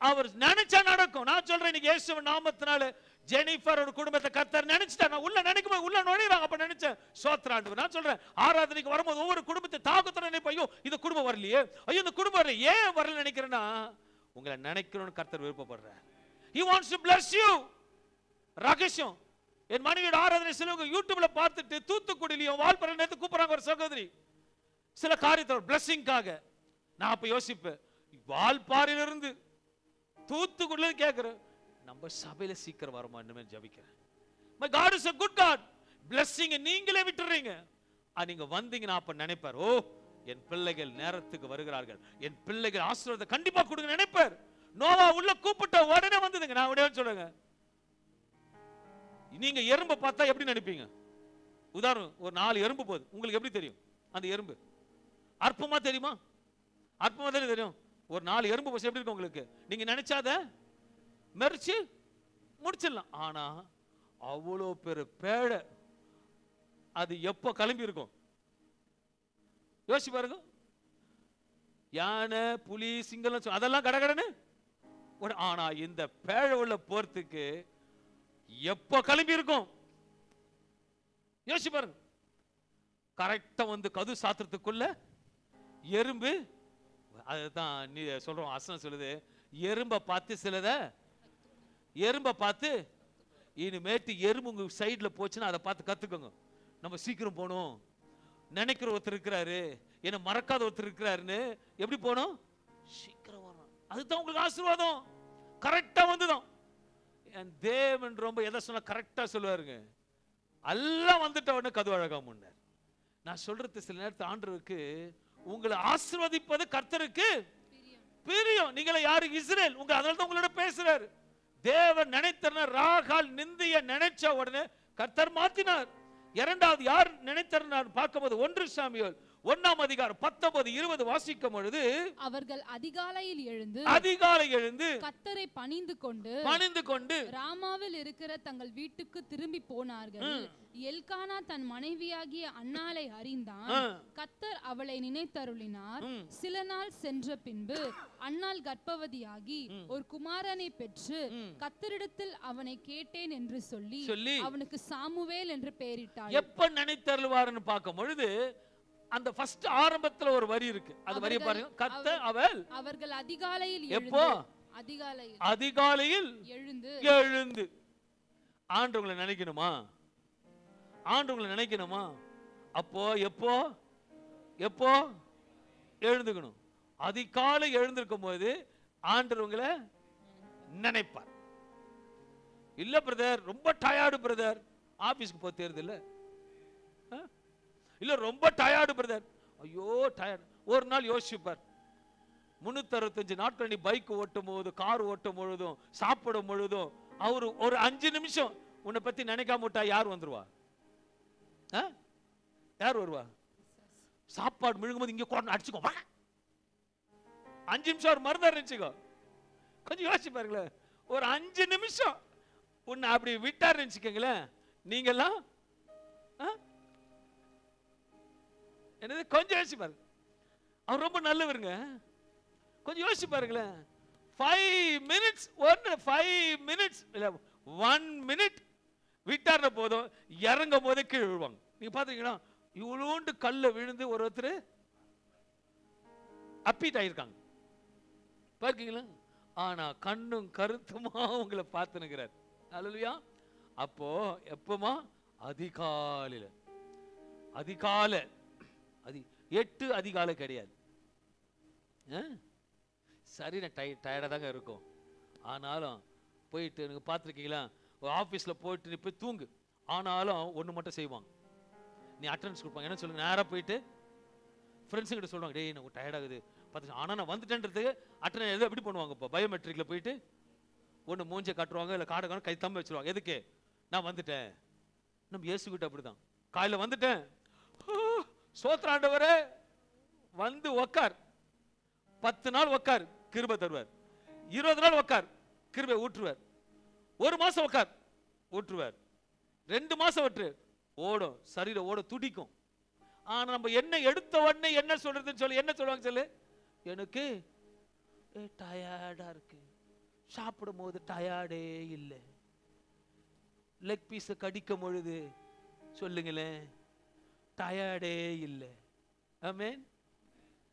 அவர் நினைச்சா நடக்கும். நான் சொல்றேன், இன்னைக்கு இயேசுவின் நாமத்தினால ஜெனிஃபர் ஒரு குடும்பத்தை கர்த்தர் நினைச்சிட்டா. நான் உள்ள நினைக்கும் உள்ள நுழைறாங்க. அப்ப நினைச்சேன் சோத்ராண்டு. நான் சொல்றேன், ஆராதனைக்கு வரும்போது ஒவ்வொரு குடும்பத்தை தாக்கத்தோட நினைப்பேன், ஐயோ இந்த குடும்பம் வரலையே, ஐயோ இந்த குடும்பம் வரல. ஏன் வரல நினைக்கிறேன்னா, உங்களை நினைக்கணும்னு கர்த்தர் விருப்பப்படுறார். He wants to bless you. ரகசியம், என் மனைவியோட ஆராதனை சிலவங்க யூடியூப்ல பார்த்துட்டு தூத்துக்குடியிலையும் வால்பறை நேத்து கூப்பிடுறாங்க ஒரு சகோதரி சில காரியத்தோட பிளஸிங்காக. நான் அப்ப யோசிப்பேன், வால்பாறையிலிருந்து தூத்துக்குடியில கேட்கிறேன், நம்ம சபையில சீக்கிரம் வருமா இன்னுமே ஜபிக்கிறேன். My God is a good God. blessing நீங்களே விட்டுறீங்க. நீங்க வந்தீங்கன்னா அப்ப நினைப்பார், ஓ என் பிள்ளைகள் நேரத்துக்கு வருகிறார்கள், என் பிள்ளைகள் ஆசீர்வாதத்தை கண்டிப்பா கொடுங்க நினைப்பார். நோவா உள்ள கூப்பிட்ட உடனே வந்ததுங்க. நான் உடனே சொல்றேங்க, நீங்க எறும்பை பார்த்தா எப்படி நினைப்பீங்க? உதாரணம், ஒரு 4 எறும்பு போகுது, உங்களுக்கு எப்படி தெரியும்? அந்த எறும்பு அற்பமா தெரியுமா? அற்பமா தானே தெரியும். ஒரு 4 எறும்பு போச்சு எப்படி இருக்கும் உங்களுக்கு? நீங்க நினைச்சாத மெரிச்சு முடிச்சிடலாம். ஆனா அவ்வளோ பெரு பேழை அது எப்போ கிளம்பி இருக்கும் யோசிச்சு பாருங்க. யானை புலி சிங்கம் அதெல்லாம் கடகடன்னு. ஆனா இந்த பேழை உள்ள போறதுக்கு எப்போ கிளம்பி இருக்கும் யோசிச்சு பாருங்க. கரெக்டா வந்து கது சாத்திரத்துக்குள்ள எறும்பு, அதுதான் நீ சொல்றோம், அசனம் சொல்லுது, எறும்பை பார்த்து சிலத எறும்பை பார்த்து இனிமேட்டு எறும்பு உங்க சைட்ல போச்சுன்னா அதை பார்த்து கத்துக்கோங்க. நம்ம சீக்கிரம் போகணும், நினைக்கிற ஒருத்தர் இருக்கிறாரு, என்ன மறக்காத ஒருத்தர் இருக்கிறாருன்னு எப்படி போகணும்? சீக்கிரம் வரணும். அதுதான் உங்களுக்கு ஆசீர்வாதம். கரெக்டா வந்துதான். என் தேவன் ரொம்ப எதை சொன்னா கரெக்டா சொல்லுவாருங்க. எல்லாம் வந்துட்ட உடனே கதவு அழகா முன்னார். நான் சொல்றது சில நேரத்தில் ஆண்டவருக்கு உங்களை ஆசீர்வதிப்பது கர்த்தருக்கு பிரியம். நீங்கள யாரு? இஸ்ரேல். அதனால தான் உங்களோட பேசுறாரு. தேவன் நினைத்தனர் ராகால் நிந்திய நினைச்ச உடனே கர்த்தர் மாத்தினார். இரண்டாவது யார் நினைத்தனர் பார்க்கும்போது 1 சாமுவேல் 1ஆம் அதிகாரம் 19, 20 வாசிக்கும் பொழுது, அவர்கள் அதிகாலையில் எழுந்து கர்த்தரை பணிந்து கொண்டு ராமாவில் இருக்கிற தங்கள் வீட்டுக்கு திரும்பி போனார்கள். எல்கானா தன் மனைவியாகிய அன்னாளை அறிந்தான். கர்த்தர் அவளை நினைத்தருளினார். சில நாள் சென்ற பின்பு அன்னாள் கர்ப்பவதியாகி ஒரு குமாரனை பெற்று கர்த்தரிடத்தில் அவனை கேட்டேன் என்று சொல்லி அவனுக்கு சாமுவேல் என்று பெயரிட்டாள். எப்ப நினைத்தருள்வார்னு பார்க்கும் பொழுது அந்த ஃபர்ஸ்ட் ஆரம்பத்துல ஒரு வரி இருக்கு. அது வரி பாருங்க. கர்த்தர் அவர்கள் அதிகாலையில் எப்போ? அதிகாலையில் எழுந்து. ஆண்டவங்களை நினைக்கணுமா? ஆண்டவங்களை நினைக்கணுமா? அப்போ எப்போ எப்போ எழுந்துக்கணும்? அதிகாலை எழுந்திருக்கும் போது ஆண்டவங்களை நினைப்பார். இல்ல பிரதர், ரொம்ப டயர்டு பிரதர், ஆபீஸ்க்கு போக தேர்து இல்ல, இல்ல ரொம்ப டயர்டு பிரதர், ஐயோ டயர்டு. ஒரு நாள் யோசிப்பார், 365 நாட்கள் நீ பைக் ஓட்டும் போது, கார் ஓட்டும் பொழுதும், சாப்பிடும் பொழுதும் அவரு ஒரு 5 நிமிஷம் உன்னை பத்தி நினைக்காம விட்டா யார் வந்துருவா? யார் வருவா? சாப்பாடு முழுங்கும் போது இங்க கோட்டை அடிச்சுக்கோ, 5 நிமிஷம் ஒரு மருந்தார் நினைச்சுக்கோ. கொஞ்சம் யோசிச்சு பாருங்களேன். ஒரு 5 நிமிஷம் உன்னை அப்படி விட்டார் நினைச்சுக்கங்களேன். நீங்கெல்லாம் என்னது? கொஞ்சம் யோசிச்சு பாருங்க. அவர் ரொம்ப நல்லவருங்க. கொஞ்சம் யோசிச்சு பாருங்களேன். 5 மினிட்ஸ் 1 மினிட் விட்டார்ன போதும் இறங்கும் போதே கீழே விழுவாங்க. நீங்க பாத்தீங்கன்னா இவ்வளோண்டு கல்ல விழுந்து ஒருத்தர் அப்பீட் ஆயிருக்காங்க பாருக்கீங்களா? ஆனா கண்ணும் கருத்துமா உங்களை பார்த்துனுக்கிறார். அல்லேலூயா. அப்போ எப்பமா? அதிகாலையில. அதிகாலை 8 அதிகாலை கிடையாது. சரி, நான் டயர்டாக தாங்க இருக்கும். ஆனாலும் போயிட்டு எனக்கு பார்த்துருக்கீங்களா, ஒரு ஆஃபீஸில் போயிட்டு நீ போய் தூங்கு. ஆனாலும் ஒன்று மட்டும் செய்வாங்க, நீ அட்டெண்டன்ஸ் கொடுப்பாங்க. என்ன சொல்லுங்க? நேராக போயிட்டு ஃப்ரெண்ட்ஸுங்கிட்ட சொல்லுவாங்க, டேய் எனக்கு டயர்டாகுது பார்த்து, ஆனால் நான் வந்துட்டேன்றதுக்கு அட்டெண்டன்ஸ் எது எப்படி பண்ணுவாங்க? இப்போ பயோமெட்ரிக்கில் போயிட்டு ஒன்று மூஞ்சை காட்டுவாங்க, இல்லை காடை கை தம்பி வச்சுருவாங்க. எதுக்கு? நான் வந்துட்டேன். நம்ம இயேசுகிட்ட அப்படிதான், காலையில் வந்துட்டேன், சோத்ராண்டவரே வந்து உக்கார், 10 நாள் உக்கார், கிருபை தருவார். 20 நாள் உக்கார், கிருபை ஊற்றுவார். 1 மாசம் உக்கார், ஊற்றுவார். 2 மாசம் விட்டு ஓடும், சரீரம் ஓட துடிக்கும். ஆனா நம்ம என்ன எடுத்த உடனே என்ன சொல்றதுன்னு சொல்லி என்ன சொல்லுவாங்க சொல்லு? எனக்கு டயர்டா இருக்கு, சாப்பிடும் போது டயர்டே இல்லை, லெக் பீஸை கடிக்கும் பொழுது சொல்லுங்களேன் டயர்டே இல்லை. ஆமென்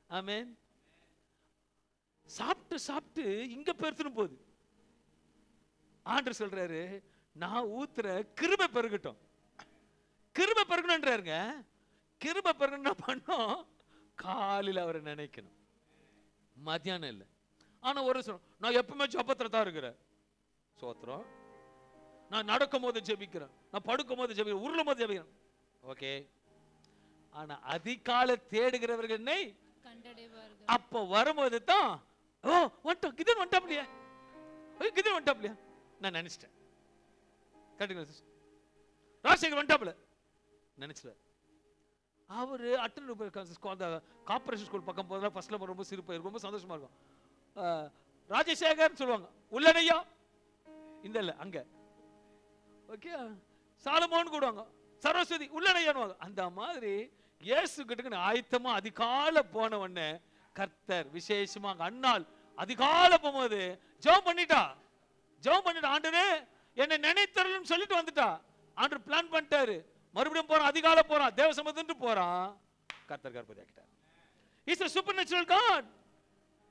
ஆமென். சாப்பிட்டு சாப்பிட்டு இங்க பெருத்துன்னு போகுது. ஆண்டவர் சொல்றாரு, நான் ஊத்துற கிருபை பெருகட்டும். கிருபை பெருகணும்ன்றாருங்க. கிருபை பெருகணும் என்ன பண்ணோம்? காலையில் அவரை நினைக்கணும், மத்தியானம் இல்லை. ஆனா ஒரு நான் எப்பவுமே ஜபத்துல தான் இருக்கிறேன், சோத்திரம். நான் நடக்கும் போது ஜெபிக்கிறேன், நான் படுக்கும் போது ஜெபிக்கிறேன், உருளும் போது ஜெபிக்கிறேன். ஓகே. ஆனா அதிகாலை தேடுகிறவர்கள் என்னை கண்டடைவார்கள். அப்ப வரும்போது தான் ஓ வந்துட்டோம், கிதன் வந்துட்டாப்லையா, கிதன் வந்துட்டாப்லையா நான் நினைச்சிட்டேன். கரெக்டுங்களா? ராஜசேகர் வந்துட்டாப்ல நினைச்சிட்டார். அவரு அட்டன் கார்பரேஷன் ஸ்கூல் பக்கம் போதெல்லாம் ஃபர்ஸ்ட்ல ரொம்ப சிரிப்பா இருக்கும், ரொம்ப சந்தோஷமா இருக்கும். ராஜசேகர் சொல்லுவாங்க, உள்ளனையா இந்த இல்ல அங்க. ஓகே. சாலமோன் கூடுவாங்க, சரஸ்வதி உள்ளனையானுவாங்க. அந்த மாதிரி இயேசு கிட்ட ஆயத்தமா அதிகாலை போன உடனே கர்த்தர் விசேஷமா அன்னாள் அதிகாலை போகும்போது ஜெபம் பண்ணிட்டா. ஆண்டவரே என்னை நினைத்தருளும் சொல்லிட்டு வந்துட்டா. ஆண்டவர் பிளான் பண்ணிட்டாரு, மறுபடியும் போறான், அதிகாலை போறான், தேவ சமூகத்துக்கு போறான். கர்த்தர் கர்ப்பதியாக்கிட்டார். Is a supernatural God.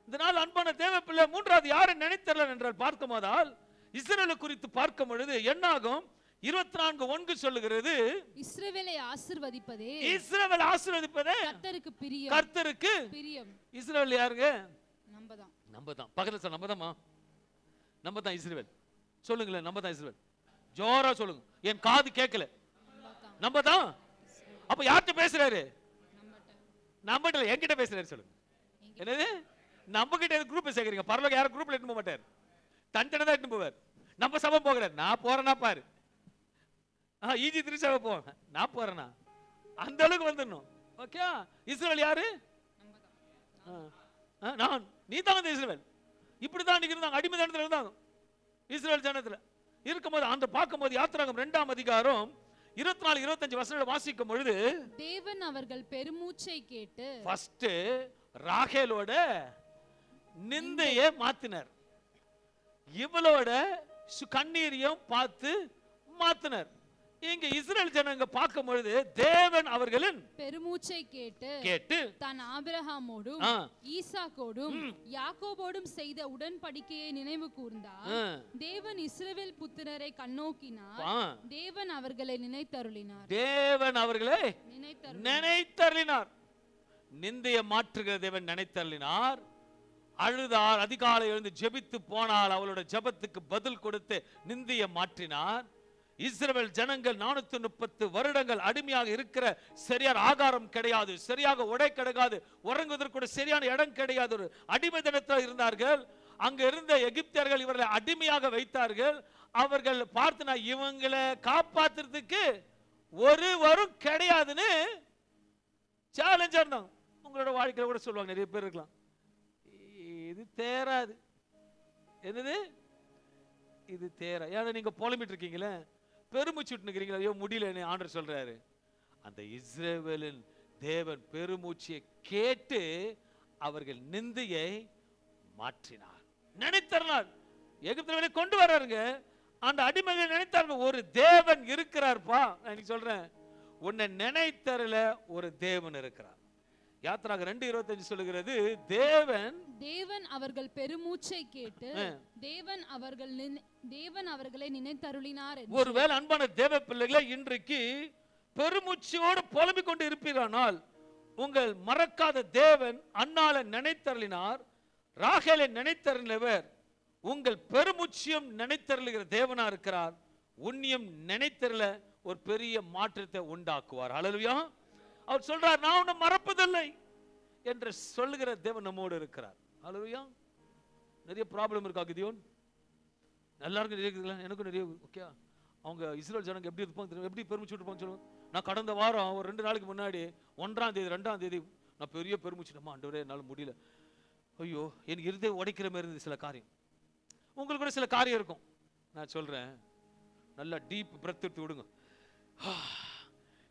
இந்த நாள் அன்பான தேவ பிள்ளை, மூன்றாவது யாரை நினைத்தருளன் என்றால் பார்க்கும்போதால் இஸ்ரவேலை குறித்து பார்க்கும் பொழுது என்னாகும்? 24:1 சொல்லுகிறது, இஸ்ரவேலை ஆசீர்வதிப்பதே இஸ்ரவேல் ஆசீர்வதிப்பதே கர்த்தருக்கு பிரியம். கர்த்தருக்கு பிரியம். இஸ்ரவேல் யாருங்க? நம்மதான். நம்மதான். பக்கத்துல சொல்ல நம்மதாமா, நம்மதான் இஸ்ரவேல். சொல்லுங்களேன், நம்மதான் இஸ்ரவேல். ஜோரா சொல்லுங்க, என் காது கேட்கல. நம்மதான். அப்ப யார்கிட்ட பேசுறாரு? நம்மகிட்ட, என்கிட்ட பேசுறாரு. சொல்லுங்க, என்னது? நம்ம கிட்ட குரூப் சேர்க்கறீங்க. பரலோக யாரும் குரூப்ல எட்டு போக மாட்டார், தனித்தனி தான் எட்டு போவார். நம்ம சபை போகிறார், நான் போறேன்னா பாரு. ஈஜி திருச்சபை போவேன், நான் போறேனா அந்த அளவுக்கு வந்துடணும். ஓகே, இஸ்ரவேல் யாரு? நான். நீ தான் வந்து இஸ்ரவேல். இப்படிதான் அன்னைக்கு இருந்தாங்க, அடிமை தனத்துல இருந்தாங்க இஸ்ரவேல் ஜனத்துல இருக்கும்போது. அந்த பார்க்கும்போது யாத்திராகமம் 2ஆம் அதிகாரம் 24-25 வசனங்களை வாசிக்கும் பொழுது, தேவன் அவர்கள் பெருமூச்சை கேட்டு ஃபர்ஸ்ட் ராகேலோட நிந்தையை மாத்தினார், இவளோட கண்ணீரையும் பார்த்து மாத்தினார். இங்க இஸ்ரவேல் ஜனங்க பார்க்கும் பொழுது தேவன் அவர்களின் பெருமூச்சை கேட்டு தான் ஆபிரகாமோடும் ஈசாக்கோடும் யாக்கோபோடும் செய்த உடன்படிக்கையை நினைவு கூர்ந்தார். தேவன் இஸ்ரவேல் புத்திரரை கண்ணோக்கினார், தேவன் அவர்களை நினைத்தருளினார். தேவன் அவர்களை நினைத்தருளினார். நிந்தையை மாற்றுகிற தேவன் நினைத்தருளினார். அழுதார், அதிகாலை எழுந்து ஜெபித்து போனால் அவளோட ஜெபத்துக்கு பதில் கொடுத்து நிந்தையை மாற்றினார். இஸ்ரவேல் ஜனங்கள் 430 வருடங்கள் அடிமையாக இருக்கிற, சரியான ஆகாரம் கிடையாது, சரியாக உடை கிடையாது, உறங்குவதற்கு கூட சரியான இடம் கிடையாது, ஒரு அடிமை தினத்தில் இருந்தார்கள். அங்க இருந்த எகிப்தியர்கள் இவர்களை அடிமையாக வைத்தார்கள். அவர்கள் பார்த்து, இவங்களை காப்பாத்துறதுக்கு ஒருவரும் கிடையாதுன்னு சேலஞ்சா இருந்தாங்க. உங்களோட வாழ்க்கையில கூட சொல்லுவாங்க, நிறைய பேர் இருக்கலாம், இது தேராது. என்னது இது தேரா? ஏன்னா நீங்க புலம்பிட்டு இருக்கீங்களே, பெருமூச்சு விட்டுக்கிறீங்களா, ஐயோ முடியல ஆண்டவர் சொல்றாரு. அந்த இஸ்ரவேலின் தேவன் பெருமூச்சியை கேட்டு அவர்கள் நிந்தையை மாற்றினார், நினைத்தருனார். எகிப்தியர்களை கொண்டு வர்றாருங்க. அந்த அடிமைகள் நினைத்தார்கள், ஒரு தேவன் இருக்கிறார்ப்பா. நான் சொல்றேன், உன்னை நினைத்தருல ஒரு தேவன் இருக்கிறார். யாத்திராக 2:25 சொல்லுகிறது, தேவன் அவர்கள் பெருமூச்சை கேட்டு தேவன் அவர்களை நினைத்தருளினார். ஒருவேளை அன்பான தேவ பிள்ளைகளை இன்றைக்கு பெருமூச்சோடு புலம்பிக் கொண்டு இருப்பீரானால், உங்கள் மறக்காத தேவன் அன்னால நினைத்தருளினார், ராகேலை நினைத்தருளினவர் உங்கள் பெருமூச்சியும் நினைத்தருளுகிற தேவனா இருக்கிறார். உன்னியும் நினைத்தருள ஒரு பெரிய மாற்றத்தை உண்டாக்குவார். ஹல்லேலூயா. அவர் சொல்றார், நான் உன்னை மறப்பதில்லை என்று சொல்லுகிற தேவன் நம்மோடு இருக்கிறார். ஹல்லேலூயா. நிறைய ப்ராப்ளம் இருக்கா கிதியோன்? எல்லாருக்கும் நிறைய இருக்குல்ல, எனக்கும் நிறைய. ஓகே, அவங்க இஸ்ரவேல் ஜனங்க எப்படி இருப்பாங்க, எப்படி பெருமிச்சு இருப்பாங்க சொல்லுங்க. நான் கடந்த வாரம் ஒரு 2 நாளைக்கு முன்னாடி 1ஆம் தேதி 2ஆம் தேதி நான் பெரிய பெருமிச்சு, நம்ம ஆண்டவரே என்னால் முடியல, ஐயோ எனக்கு இருதயம் உடைக்கிற மாதிரி இருந்தது. சில காரியம் உங்களுக்கு கூட சில காரியம் இருக்கும். நான் சொல்றேன், நல்லா டீப் பிரெத் எடுத்து விடுங்க.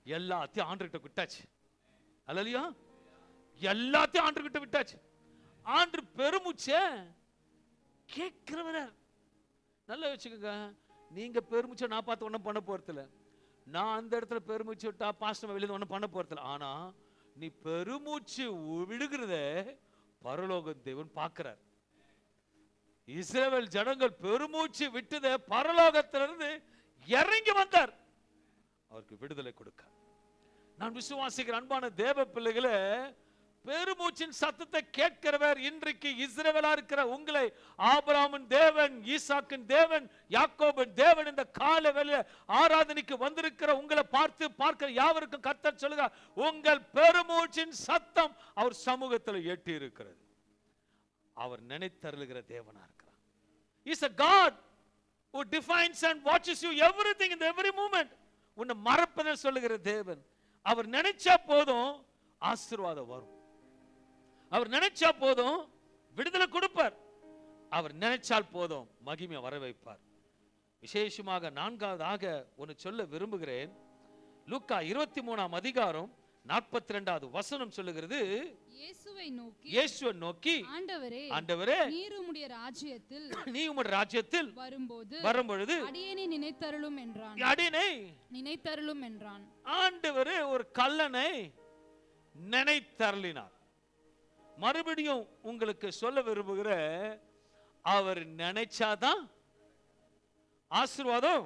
எல்லாத்தையும் ஆண்டவர்கிட்ட விட்டாச்சு. அல்லேலூயா. எல்லாத்தையும் ஆண்டவர்கிட்ட விட்டாச்சு. ஆண்டவர் பெருமூச்சை கேட்கிறவர். நல்லா வச்சுக்கோங்க, நீங்க பெருமூச்சை நான் பார்த்து ஒன்றும் பண்ண போறதில்ல, நான் அந்த இடத்துல பெருமூச்சு விட்டா பாஸ்டர் வெளியே ஒன்றும் பண்ண போறதில்ல. ஆனா நீ பெருமூச்சு விடுகிறத பரலோக தேவன் பார்க்கிறார். இஸ்ரவேல் ஜனங்கள் பெருமூச்சு விட்டத பரலோகத்திலிருந்து இறங்கி வந்தார் அவருக்கு விடுதலை கொடுக்க. நான் விசுவாசிக்கிற அன்பான தேவ பிள்ளைகளே, பெருமூச்சின் சத்தத்தை கேட்கிறவர் இன்றைக்கு இஸ்ரவேலா இருக்கிற உங்களை ஆபிரகாமின் தேவன், ஈசாக்கின் தேவன், யாக்கோபின் தேவன் இந்த கால வேளையில ஆராதனைக்கு வந்திருக்கிற உங்களை பார்த்து பார்க்கிற யாவருக்கும் கர்த்தர் சொல்லுகிறார், உங்கள் பெருமூச்சின் சத்தம் அவர் சமூகத்தில் எட்டி இருக்கிறது. அவர் நினைத்தருளுகிற தேவனா இருக்கிறார். He is a God who defines and watches you everything in every moment. உன்னை மறப்பதை சொல்லுகிற தேவன். அவர் நினைச்சா போதும் ஆசீர்வாதம் வரும். அவர் நினைச்சா போதும் விடுதலை கொடுப்பார். அவர் நினைச்சால் போதும் மகிமையை வர வைப்பார். விசேஷமாக 4ஆவதாக ஒன்று சொல்ல விரும்புகிறேன். லூக்கா 23ஆம் அதிகாரம் 42வது வசனம் சொல்லுகிறது, இயேசுவை நோக்கி ஆண்டவரே நீர் உம்முடைய ராஜ்யத்தில் நீ உம்முடைய ராஜ்யத்தில் வரும்பொழுது அடியேனை நினைத்தருளும் என்றான். அடியேனை நினைத்தருளும் என்றான். ஆண்டவர் ஒரு கல்லனை நினைத்தருளினார். மறுபடியும் உங்களுக்கு சொல்ல விரும்புகிற, அவர் நினைச்சாதான் ஆசீர்வாதம்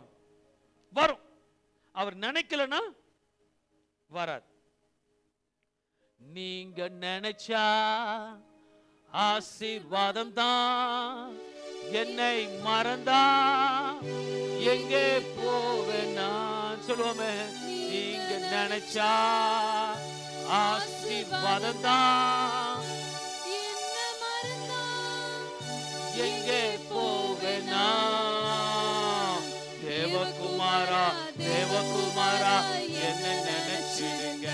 வரும். அவர் நினைக்கலன்னா வராது. நீங்க நினைச்சா ஆசீர்வாதம் தான், என்னை மறந்தா எங்கே போவேனா சொல்லுவோமே. நீங்க நினைச்சா ஆசீர்வாதம் தான், எங்கே போவேனா. தேவகுமாரா தேவகுமாரா என்ன நினைச்சிடுங்க.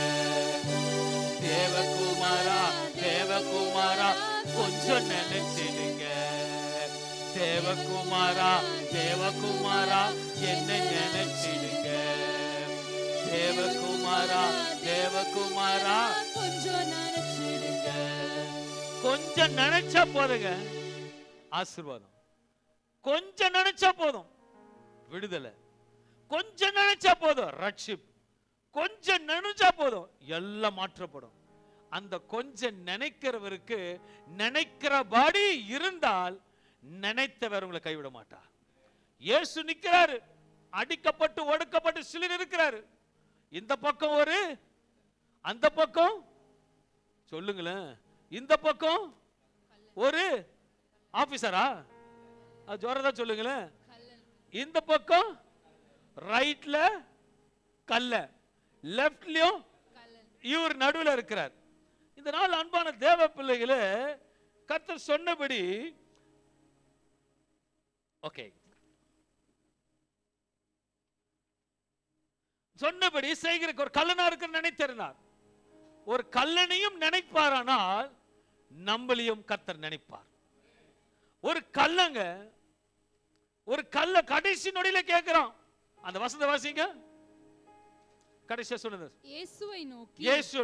தேவகுமாரா தேவகுமாரா கொஞ்சம் நினைச்சிடுங்க. தேவகுமாரா தேவகுமாரா என்ன நினைச்சிடுங்க. தேவகுமாரா தேவகுமாரா கொஞ்சம் நினைச்சிடுங்க. கொஞ்சம் நினைச்சா போதுங்க ஆசீர்வாதம். கொஞ்சம் நினைச்சா போதும் விடுதலை. கொஞ்சம் நினைச்சா போதும் ரட்சிப்பு. கொஞ்சம் நினைச்சா போதும் எல்லாம் மாற்றப்படும். அந்த கொஞ்சம் நினைக்கிறவருக்கு நினைக்கிறபடி இருந்தால் நினைத்தவர் உங்களை கைவிட மாட்டார். இயேசு நிற்கிறாரு, அடிக்கப்பட்டு ஒடுக்கப்பட்டு சிலர் இருக்கிறாரு. இந்த பக்கம் ஒரு, அந்த பக்கம் சொல்லுங்களேன், இந்த பக்கம் ஒரு ஆபீசரா, அது ஜோரதா சொல்லுங்களேன். இந்த பக்கம் ரைட்ல கல்ல, லெப்ட்லயும் இவர் நடுவில் இருக்கிறார். இந்த நாள் அன்பான தேவ பிள்ளைகளே, கர்த்தர் சொன்னபடி ஓகே சொன்னபடி செய்கிறக்கு ஒரு கல்லனா இருக்கிற நினைத்திருந்தார். ஒரு கல்லனையும் நினைப்பாரானால் நம்மளையும் கர்த்தர் நினைப்பார். ஒரு கல்லங்க, ஒரு கல்ல கடைசி நொடியில கேட்கிறான். அந்த வசந்த வாசிங்க கடைசியா சொன்னது. இயேசுவை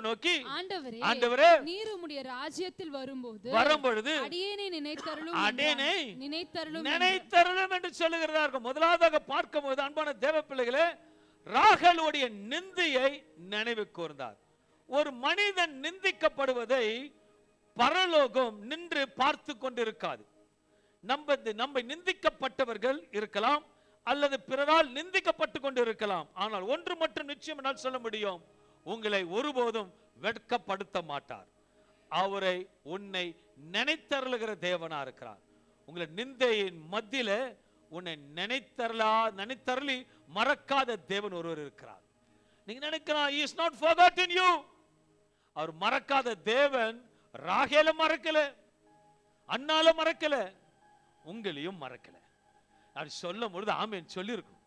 நோக்கி ஆண்டவரே ஆண்டவரே நீர் உம்முடைய ராஜ்யத்தில் வரும்பொழுது அடியேனை நினைத்தருளும் என்று சொல்லுகிறதா இருக்கும். முதலாவதாக பார்க்கும்போது அன்பான தேவ பிள்ளைகளே, ராகேலுடைய நிந்தையை நினைவு கூர்ந்தார். ஒரு மனிதன் நிந்திக்கப்படுவதை பரலோகம் நின்று பார்த்து கொண்டிருக்காது. நம்ம நிந்திக்கப்பட்டவர்கள் இருக்கலாம் அல்லது பிறரால் நிந்திக்கப்பட்டு கொண்டு இருக்கலாம். ஆனால் ஒன்று மட்டும் நிச்சயம் என்னால் சொல்ல முடியும், உங்களை ஒருபோதும் வெட்கப்படுத்த மாட்டார். அவரை உன்னை நினைத்தருளுகிற தேவனா இருக்கிறார். உங்களை நிந்தையின் மத்தியில உன்னை நினைத்தருளி மறக்காத தேவன் ஒருவர் இருக்கிறார். நீங்க நினைக்கலாம், he is not forgotten you. அவர் மறக்காத தேவன் ராகேல மறக்கல, அன்னால மறக்கல, உங்களையும் மறக்கல. அது சொல்லும் பொழுது ஆமென் சொல்லி இருக்கும்.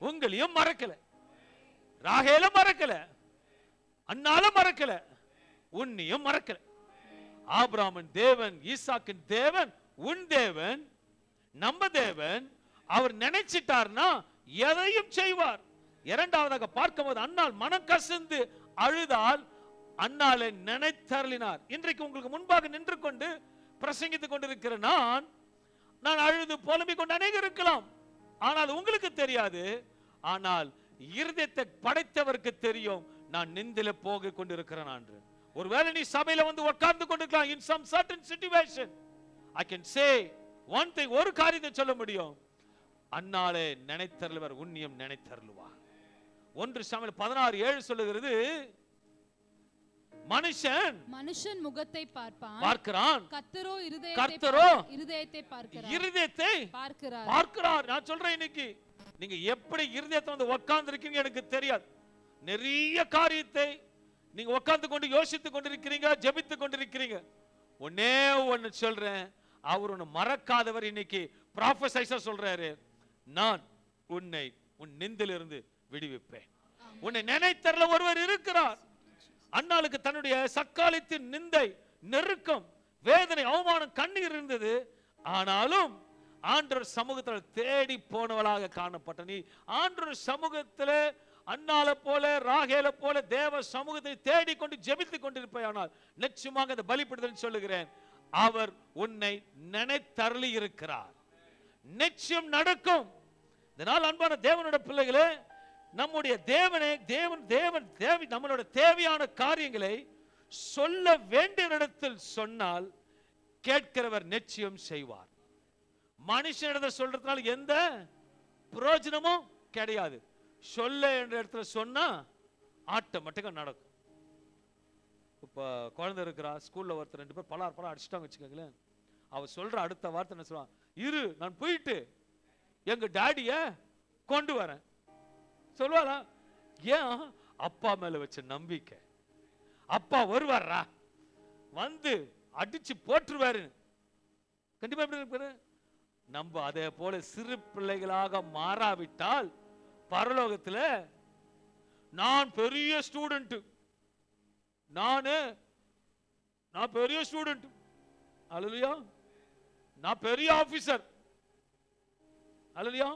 உங்களையும் மறக்கல, ராகேல மறக்கல, அன்னால மறக்கல, உன்னையும் மறக்கல. ஆபிரகாமின் தேவன், ஈசாக்கின் தேவன், உன் தேவன், நம்ம தேவன். அவர் நினைச்சிட்டார்னா எதையும் செய்வார். இரண்டாவதாக பார்க்கும்போது அன்னாள் மனம் கசந்து அழுதால் அன்னாளை நினைத்தருளினார். இன்றைக்கு உங்களுக்கு முன்பாக நின்று கொண்டு பிரசங்கித்துக் கொண்டிருக்கிற நான் அழுது புலம்பிக் கொண்டு அநேகர் இருக்கலாம். ஆனால் உங்களுக்கு தெரியாது. ஆனால் இருதயத்தை படைத்தவருக்கு தெரியும் நான் நிந்தில போக கொண்டிருக்கிறேன் என்று. ஒருவேளை நீ சபையில வந்து உட்கார்ந்து கொண்டிருக்கலாம். in some certain situation I can say one thing, ஒரு காரியத்தை சொல்ல முடியும், அன்னாலே நினைத்தருளுவர், உன்னியம் நினைத்தருளுவார். 1 சாமுவேல் 16:7 சொல்லுகிறது, மனுஷன் முகத்தை பார்க்கிறான், கர்த்தரோ இருதயத்தை பார்க்கிறார். நான் சொல்றேன், இன்னைக்கு நீங்க எப்படி இருதயத்தை வந்து உட்கார்ந்து இருக்கீங்க எனக்கு தெரியாது. நிறைய காரியத்தை நீங்க உட்கார்ந்து கொண்டு யோசித்துக் கொண்டிருக்கிறீங்க, ஜெபித்துக் கொண்டிருக்கிறீங்க. ஒன்னே ஒன்னு சொல்றேன், அவர் ஒன்னு மறக்காதவர். இன்னைக்கு ப்ராஃபஸைஸா சொல்றாரு, நான் உன்னை உன் நிந்திலிருந்து விடுவிப்பேன். உன்னை நினைத்தருள ஒருவர் இருக்கிறார். அன்னாளுக்கு தன்னுடைய சக்காலத்தின் நிந்தை, நெருக்கம், வேதனை, அவமானம், கண்ணீர் இருந்தது. ஆனாலும் ஆண்டவர் சமூகத்தில் தேடி போனவளாக காணப்பட்ட நீ ஆண்டவர் சமூகத்தில் அன்னால போல ராகேல போல தேவ சமூகத்தை தேடி கொண்டு ஜெபித்துக் கொண்டிருப்பாயானால் நிச்சயமாக அந்த பலிபீடத்தில் சொல்லுகிறேன், அவர் உன்னை நினைத்தருளி இருக்கிறார். நிச்சயம் நடக்கும். இதனால் அன்பான தேவனுடைய பிள்ளைகளே, நம்முடைய தேவன் நம்மளோட தேவையான காரியங்களை சொல்ல வேண்டிய இடத்தில் சொன்னால் கேட்கிறவர் நிச்சயம் செய்வார். மனுஷனிடத்தில் சொல்றதுனால எந்த பிரயோஜனமும் கிடையாது. சொல்ல என்ற இடத்துல சொன்னா ஆட்டோமேட்டிக்கா நடக்கும். இப்ப குழந்தை இருக்கிறா, ஸ்கூல்ல ஒருத்தர் 2 பேர் பலார் அடிச்சுட்டாங்க வச்சுக்கோங்களேன். அவ சொல்ற அடுத்த வார்த்தை என்ன சொல்லுவான்? இரு, நான் போயிட்டு எங்க டாடிய கொண்டு வரேன் சொல்லுவாரா? ஏன்? அப்பா மேல வச்ச நம்பிக்கை. அப்பா வருவாரா, வந்து அடிச்சு போட்டுருவாரு. கண்டிப்பா எப்படி இருப்பாரு? நம்ம அதே போல சிறு பிள்ளைகளாக மாறாவிட்டால் பரலோகத்துல நான் பெரிய ஸ்டூடெண்ட், நான் பெரிய ஸ்டூடெண்ட், அல்லேலூயா, நான் பெரிய ஆபீசர், அல்லேலூயா,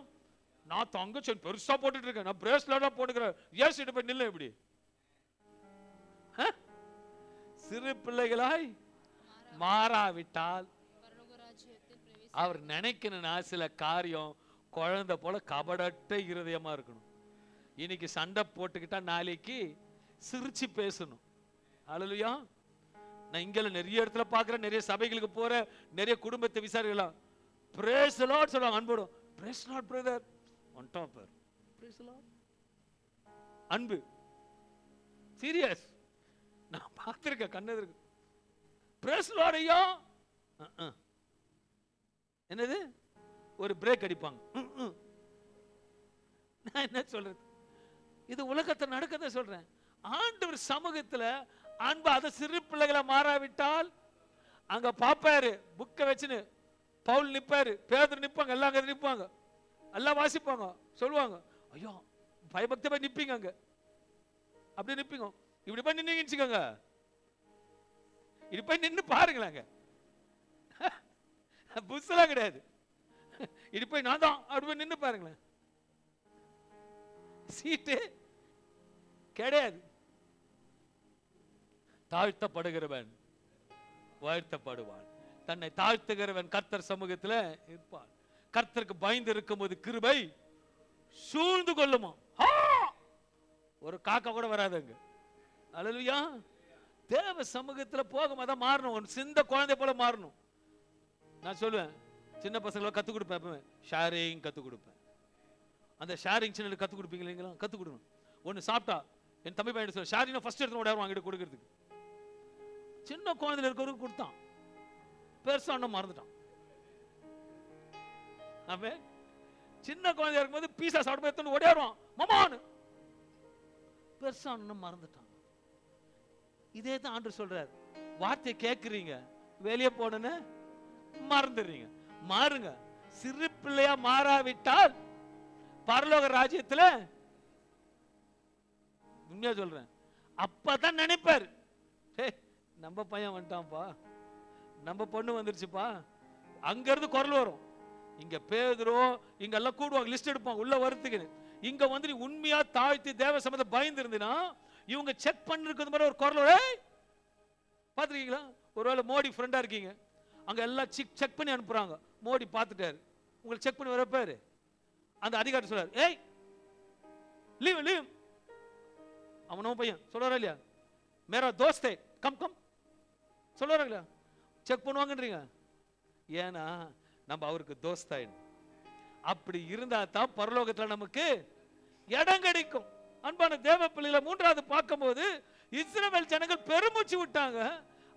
நான் தங்க செயின் பெருசா போட்டுட்டு இருக்கேன், நான் பிரேஸ்லெட்டா போட்டுக்கிறேன், ஏசிட்டு போய் நில்ல. எப்படி? சிறு பிள்ளைகளாய் மாறாவிட்டால் அவர் நினைக்கணும்னா சில காரியம் குழந்தை போல கபடட்ட இருதயமா இருக்கணும். இன்னைக்கு சண்டை போட்டுக்கிட்டா நாளைக்கு சிரிச்சு பேசணும். அல்லேலூயா. நான் இங்க நிறைய இடத்துல பாக்குறேன், நிறைய சபைகளுக்கு போற, நிறைய குடும்பத்தை விசாரிக்கலாம், பிரேஸ் தி லார்ட் சொல்றாங்க, அன்போடு praise the Lord brother on top her, praise the Lord, அன்பு சீரியஸ். நான் பார்த்திருக்கேன், கண்ணது இருக்கு, பிரேஸ் தி லார்ட் ஐயா, என்னது ஒரு பிரேக் அடிப்பாங்க. நான் என்ன சொல்றது? இது உலகத்தை நடக்கத சொல்றேன். ஆண்டவர் சமூகத்துல அன்பு அதை சிறு பிள்ளைகளை மாறாவிட்டால் அங்க பாப்பாரு, புக்கை வச்சுன்னு பவுல் நிப்பாரு, பேதுரு நிப்பாங்க, எல்லாம் அங்க நிப்பாங்க, எல்லாம் வாசிப்பாங்க, சொல்லுவாங்க, ஐயோ பயபக்தி போய் நிப்பீங்க, அங்க அப்படி நிப்பீங்க. இப்படி போய் நின்னுச்சுக்கோங்க, இப்படி போய் நின்று பாருங்களாங்க, புஸ்லாம் கிடையாது, இப்படி போய் நான் தான் அப்படி போய் நின்று பாருங்களேன், சீட்டு கிடையாது. தாழ்த்தப்படுகிறவன் வாழ்த்தப்படுவான், தன்னை தாழ்த்துகிறவன் கர்த்தர் சமூகத்தில் இருப்பான். கர்த்தருக்கு பயந்து இருக்கும் போது கிருபை சூழ்ந்து கொள்ளுமா, ஒரு காக்கா கூட வராதுங்க. அல்லேலூயா. தேவ சமூகத்தில் போகும்போது தான் மாறணும், ஒரு சிந்த குழந்தை போல மாறணும். நான் சொல்லுவேன், சின்ன பசங்களை கற்றுக் கொடுப்பேன், ஷேரிங் கற்றுக் கொடுப்பேன். அந்த ஷேரிங் சின்ன கற்றுக் கொடுப்பீங்க இல்லைங்களா? கற்றுக் கொடுக்கணும். ஒன்று சாப்பிட்டா என் தம்பி பையன் சொல்ல, ஷேரிங் ஃபர்ஸ்ட் எடுத்து ஓட வாங்கிட்டு கொடுக்கறதுக்கு. சின்ன குழந்தைல இருக்கிறவருக்கு கொடுத்தான், பெருசா அண்ணன் மறந்துட்டான். அவன் சின்ன குழந்தையா இருக்கும்போது பீஸா சாப்பிட்டு எடுத்து ஓடியாருவான் மாமான்னு, பெருசா அண்ணன் மறந்துட்டான். இதே தான் ஆண்டவர் சொல்றாரு, வார்த்தையை கேட்குறீங்க, வெளியே போனன்னு மறந்துடுறீங்க. மாறுங்க. சிறு பிள்ளையா மாறாவிட்டால் பரலோக ராஜ்யத்துல, உண்மையா சொல்றேன், அப்பதான் நினைப்பாரு, நம்ம பையன் வந்துட்டான்ப்பா, நம்ம பொண்ணு வந்துருச்சுப்பா. அங்க இருந்து குரல் வரும், இங்க பேதுரு இங்க எல்லாம் கூடுவாங்க, லிஸ்ட் எடுப்பாங்க உள்ள வரத்துக்கு. இங்க வந்து நீ உண்மையா தாழ்த்தி தேவ சமயத்தை பயந்து இருந்தீனா, இவங்க செக் பண்ணிருக்கிறது மாதிரி ஒரு குரல் வரும். பாத்துருக்கீங்களா? ஒருவேளை மோடி ஃப்ரெண்டா இருக்கீங்க, அங்க எல்லாம் செக் பண்ணி அனுப்புறாங்க, மோடி பார்த்துட்டாரு, உங்களுக்கு செக் பண்ணி வரப்பாரு, அந்த அதிகாரி சொல்றாரு, ஏய் லீவ் லீவ், அவனோ பையன் சொல்றாரா இல்லையா, மேரா தோஸ்தே கம் கம் சொல்றாரா இல்லையா? செக் பண்ணுவாங்கன்றீங்க, ஏன்னா நம்ம அவருக்கு தோஸ்தாயிடும். அப்படி இருந்தா தான் பரலோகத்துல நமக்கு இடம் கிடைக்கும். அன்பான தேவ பிள்ளைகளை மூன்றாவது பார்க்கும்போது இஸ்ரவேல் ஜனங்கள் பெருமூச்சு விட்டாங்க,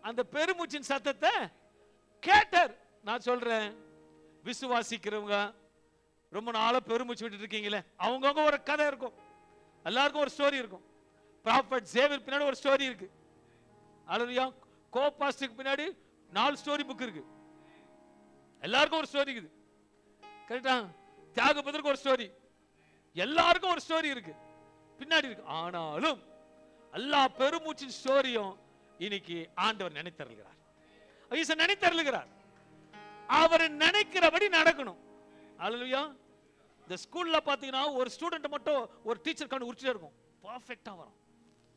அந்த பெருமூச்சின் சத்தத்தை கேட்டார். நான் சொல்றேன், விசுவாசிக்கிறவங்க ரொம்ப நாளா பெருமூச்சு விட்டு இருக்கீங்களே, அவங்கவுங்க ஒரு கதை இருக்கும், எல்லாருக்கும் ஒரு ஸ்டோரி இருக்கும். ப்ராஃபட் சேவியர் பின்னாடி ஒரு ஸ்டோரி இருக்கு, அல்லேலூயா. கோபாஸ்டுக்கு பின்னாடி 4 ஸ்டோரி புக் இருக்கு, எல்லாருக்கும் ஒரு ஸ்டோரி இருக்குது. கரெக்டா? தியாகபதருக்கு ஒரு ஸ்டோரி, எல்லாருக்கும் ஒரு ஸ்டோரி இருக்கு பின்னாடி இருக்கு. ஆனாலும் எல்லா பெருமூச்சின் ஸ்டோரியும் இன்னைக்கு ஆண்டவர் நினைத்தருளுகிறார், நினைத்தருளுகிறார். அவர் நினைக்கிறபடி நடக்கணும். அல்லேலூயா. இந்த ஸ்கூல்ல பாத்தீங்கன்னா ஒரு ஸ்டூடெண்ட் மட்டும் ஒரு டீச்சர் கண்டு உரிச்சிட்டே இருக்கும், பர்ஃபெக்ட்டா வரும்,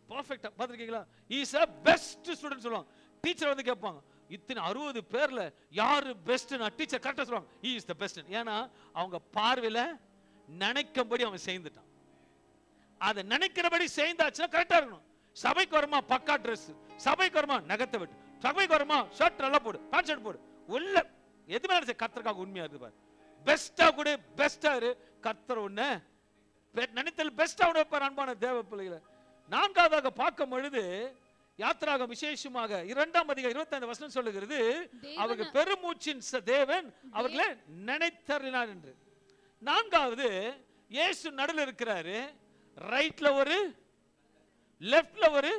பர்ஃபெக்ட்டா. பாத்துருக்கீங்களா? இஸ் a பெஸ்ட் ஸ்டூடெண்ட் சொல்லுவாங்க. டீச்சர் வந்து கேட்பாங்க, இத்தனை 60 பேர்ல யாரு பெஸ்ட்? டீச்சர் கரெக்டா சொல்லுவாங்க, he is the best. ஏன்னா அவங்க பார்வையில நினைக்கும்படி அவன் செய்துட்டான். அதை நினைக்கிறபடி செய்தாச்சுன்னா கரெக்டா இருக்கணும். சபைக்கு வரமா பக்கா ட்ரெஸ், சபைக்கு வரமா நகத்தை விட்டு, சபைக்கு வரமா ஷர்ட் நல்லா போடு, பேண்ட் ஷர்ட் போடு, உள்ள எதுவுமே கர்த்தருக்காக உண்மையா இருக்கு பாரு, பெஸ்டா கூட, பெஸ்டா இரு, கர்த்தர் உன்னை நினைத்தல் பெஸ்ட் அவனை வைப்பார். அன்பான தேவ பிள்ளைகளை, நான்காவதாக பார்க்கும் பொழுது யாத்திராக விசேஷமாக 2ஆம் அதிகாரம் 25 வசனம் சொல்லுகிறது, அவருக்கு பெருமூச்சின் தேவன் அவர்களை நினைத்தறினார் என்று. நான்காவது, இயேசு நடுவில் இருக்கிறாரு, ரைட்ல ஒரு லெஃப்ட்ல ஒரு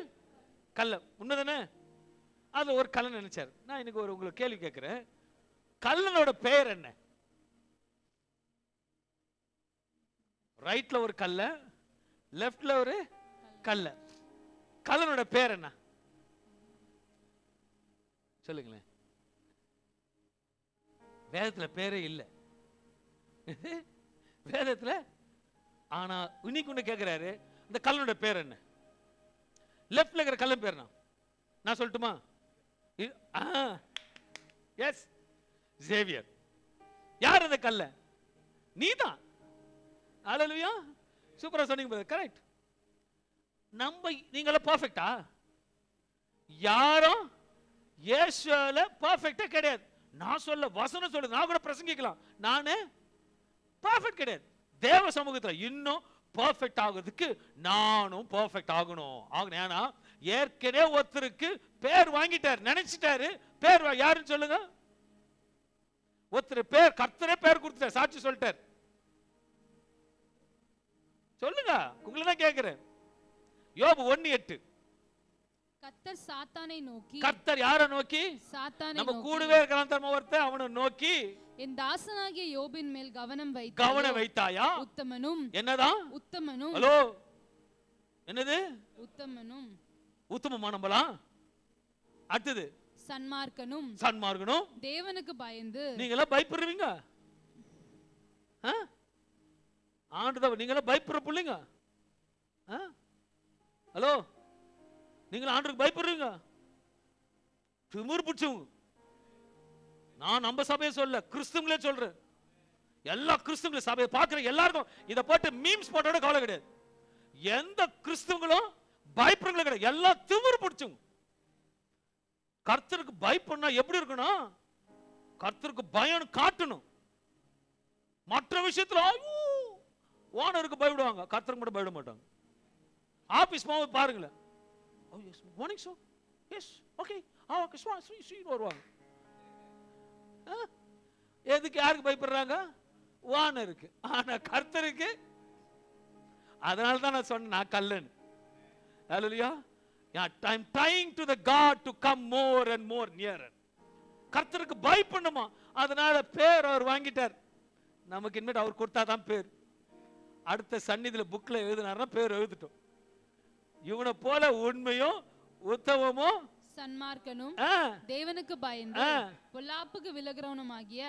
கல்ல, உண்மைதானே? அது ஒரு கல்ல நினைச்சார். நான் இன்னைக்கு உங்களுக்கு கேள்வி கேட்கிறேன், கல்லனோட பெயர் என்ன? ரைட்ல ஒரு கல்ல, லெஃப்ட்ல ஒரு கல்ல, கல்லனோட பேர் என்ன சொல்லுங்களேன். வேதத்துல பேரே இல்லை வேதத்துல. ஆனா இன்னைக்கு ஒண்ணு கேட்கிறாரு, இந்த கல்லனோட பேர் என்ன? லெஃப்ட்ல இருக்கிற கல்லன் பேர் என்ன? நான் சொல்லட்டுமா? Yes, Xavier. யார் அந்த கல்ல? நீதான். ஹல்லேலூயா, சூப்பரா சொன்னீங்க. கரெக்ட். நம்ம நீங்கள பர்ஃபெக்ட்டா? யாரும் இயேசுல பர்ஃபெக்ட்டா கிடையாது. நான் சொல்ல வசனம் சொல்ல, நான் கூட பிரசங்கிக்கலாம், நானே பர்ஃபெக்ட் கிடையாது. தேவ சமூகத்துல இன்னும் பர்ஃபெக்ட் ஆகுறதுக்கு நானும் பர்ஃபெக்ட் ஆகணும். ஏன்னா ஏற்கனவே ஒருத்தருக்கு பேர் வாங்கிட்டார், நினைச்சிட்டாரு. பேர் யாருன்னு சொல்லுங்க. ஒருத்தர் பேர் கர்த்தரே பேர் கொடுத்துட்டார், சாட்சி சொல்லிட்டார். சொல்லுங்க, உங்களை தான் கேட்கிறேன். யோபு 1:8. கர்த்தர் சாத்தானை நோக்கி, கர்த்தர் யாரை நோக்கி? சாத்தானை. நம்ம கூடவே இருக்கிறான் தர்ம ஒருத்தன், அவனை நோக்கி, என் தாசனாகிய யோபின் மேல் கவனம் வைத்தாயா? உத்தமனும். என்னதான் உத்தமனும்? ஹலோ, என்னது உத்தமனும்? உத்தமமானவங்களா? அடுத்தது சன்மார்க்கனும். சன்மார்க்கனும். தேவனுக்கு பயந்து. நீங்களா பயப்படுவீங்க? ஆண்டவர் நீங்களா பயப்படுற பிள்ளைங்க? ஹலோ, நீங்க ஆண்டவருக்கு பயப்படுறீங்க? திமிரு பிடிச்சவங்க. நான் நம்ம சபையை சொல்ல, கிறிஸ்துவங்களே சொல்றேன். எல்லா கிறிஸ்துவங்களும் சபையை பார்க்கிற எல்லாருக்கும் இதை போட்டு மீம்ஸ் போட்டோட கவலை கிடையாது. எந்த கிறிஸ்துவங்களும் பயப்படுறவங்களும் கிடையாது, எல்லாம் திமிரு பிடிச்சவங்க. கர்த்தருக்கு பயப்படனா எப்படி இருக்கணும்? கர்த்தருக்கு பயம் காட்டணும். மற்ற விஷயத்துல ஓனருக்கு பயப்படுவாங்க, கர்த்தருக்கு மட்டும் பயப்பட மாட்டாங்க. ஆபீஸ் போக பாருங்களேன், oh yes morning sir yes okay okay sweet வருவாங்க. எதுக்கு யாருக்கு பயப்படுறாங்க? ஓனருக்கு. ஆனா கர்த்தருக்கு. அதனால தான் நான் சொன்னேன் நான் கல்லன். ஹல்லேலூயா. I'm trying to the God to come more and more nearer. கர்த்தருக்கு பயப்படணுமா? அதனால பேர் அவர் வாங்கிட்டார். நமக்கு இனிமேல் அவர் கொடுத்தாதான் பேர். அடுத்த சந்நிதியில புக்ல எழுதினார்னா பேர் எழுதிட்டோம். இவனை போல உண்மையும் உத்தமமும் சன்மார்க்கனும் தேவனுக்கு பயந்து பொல்லாப்புக்கு விலகுறவனுமாகிய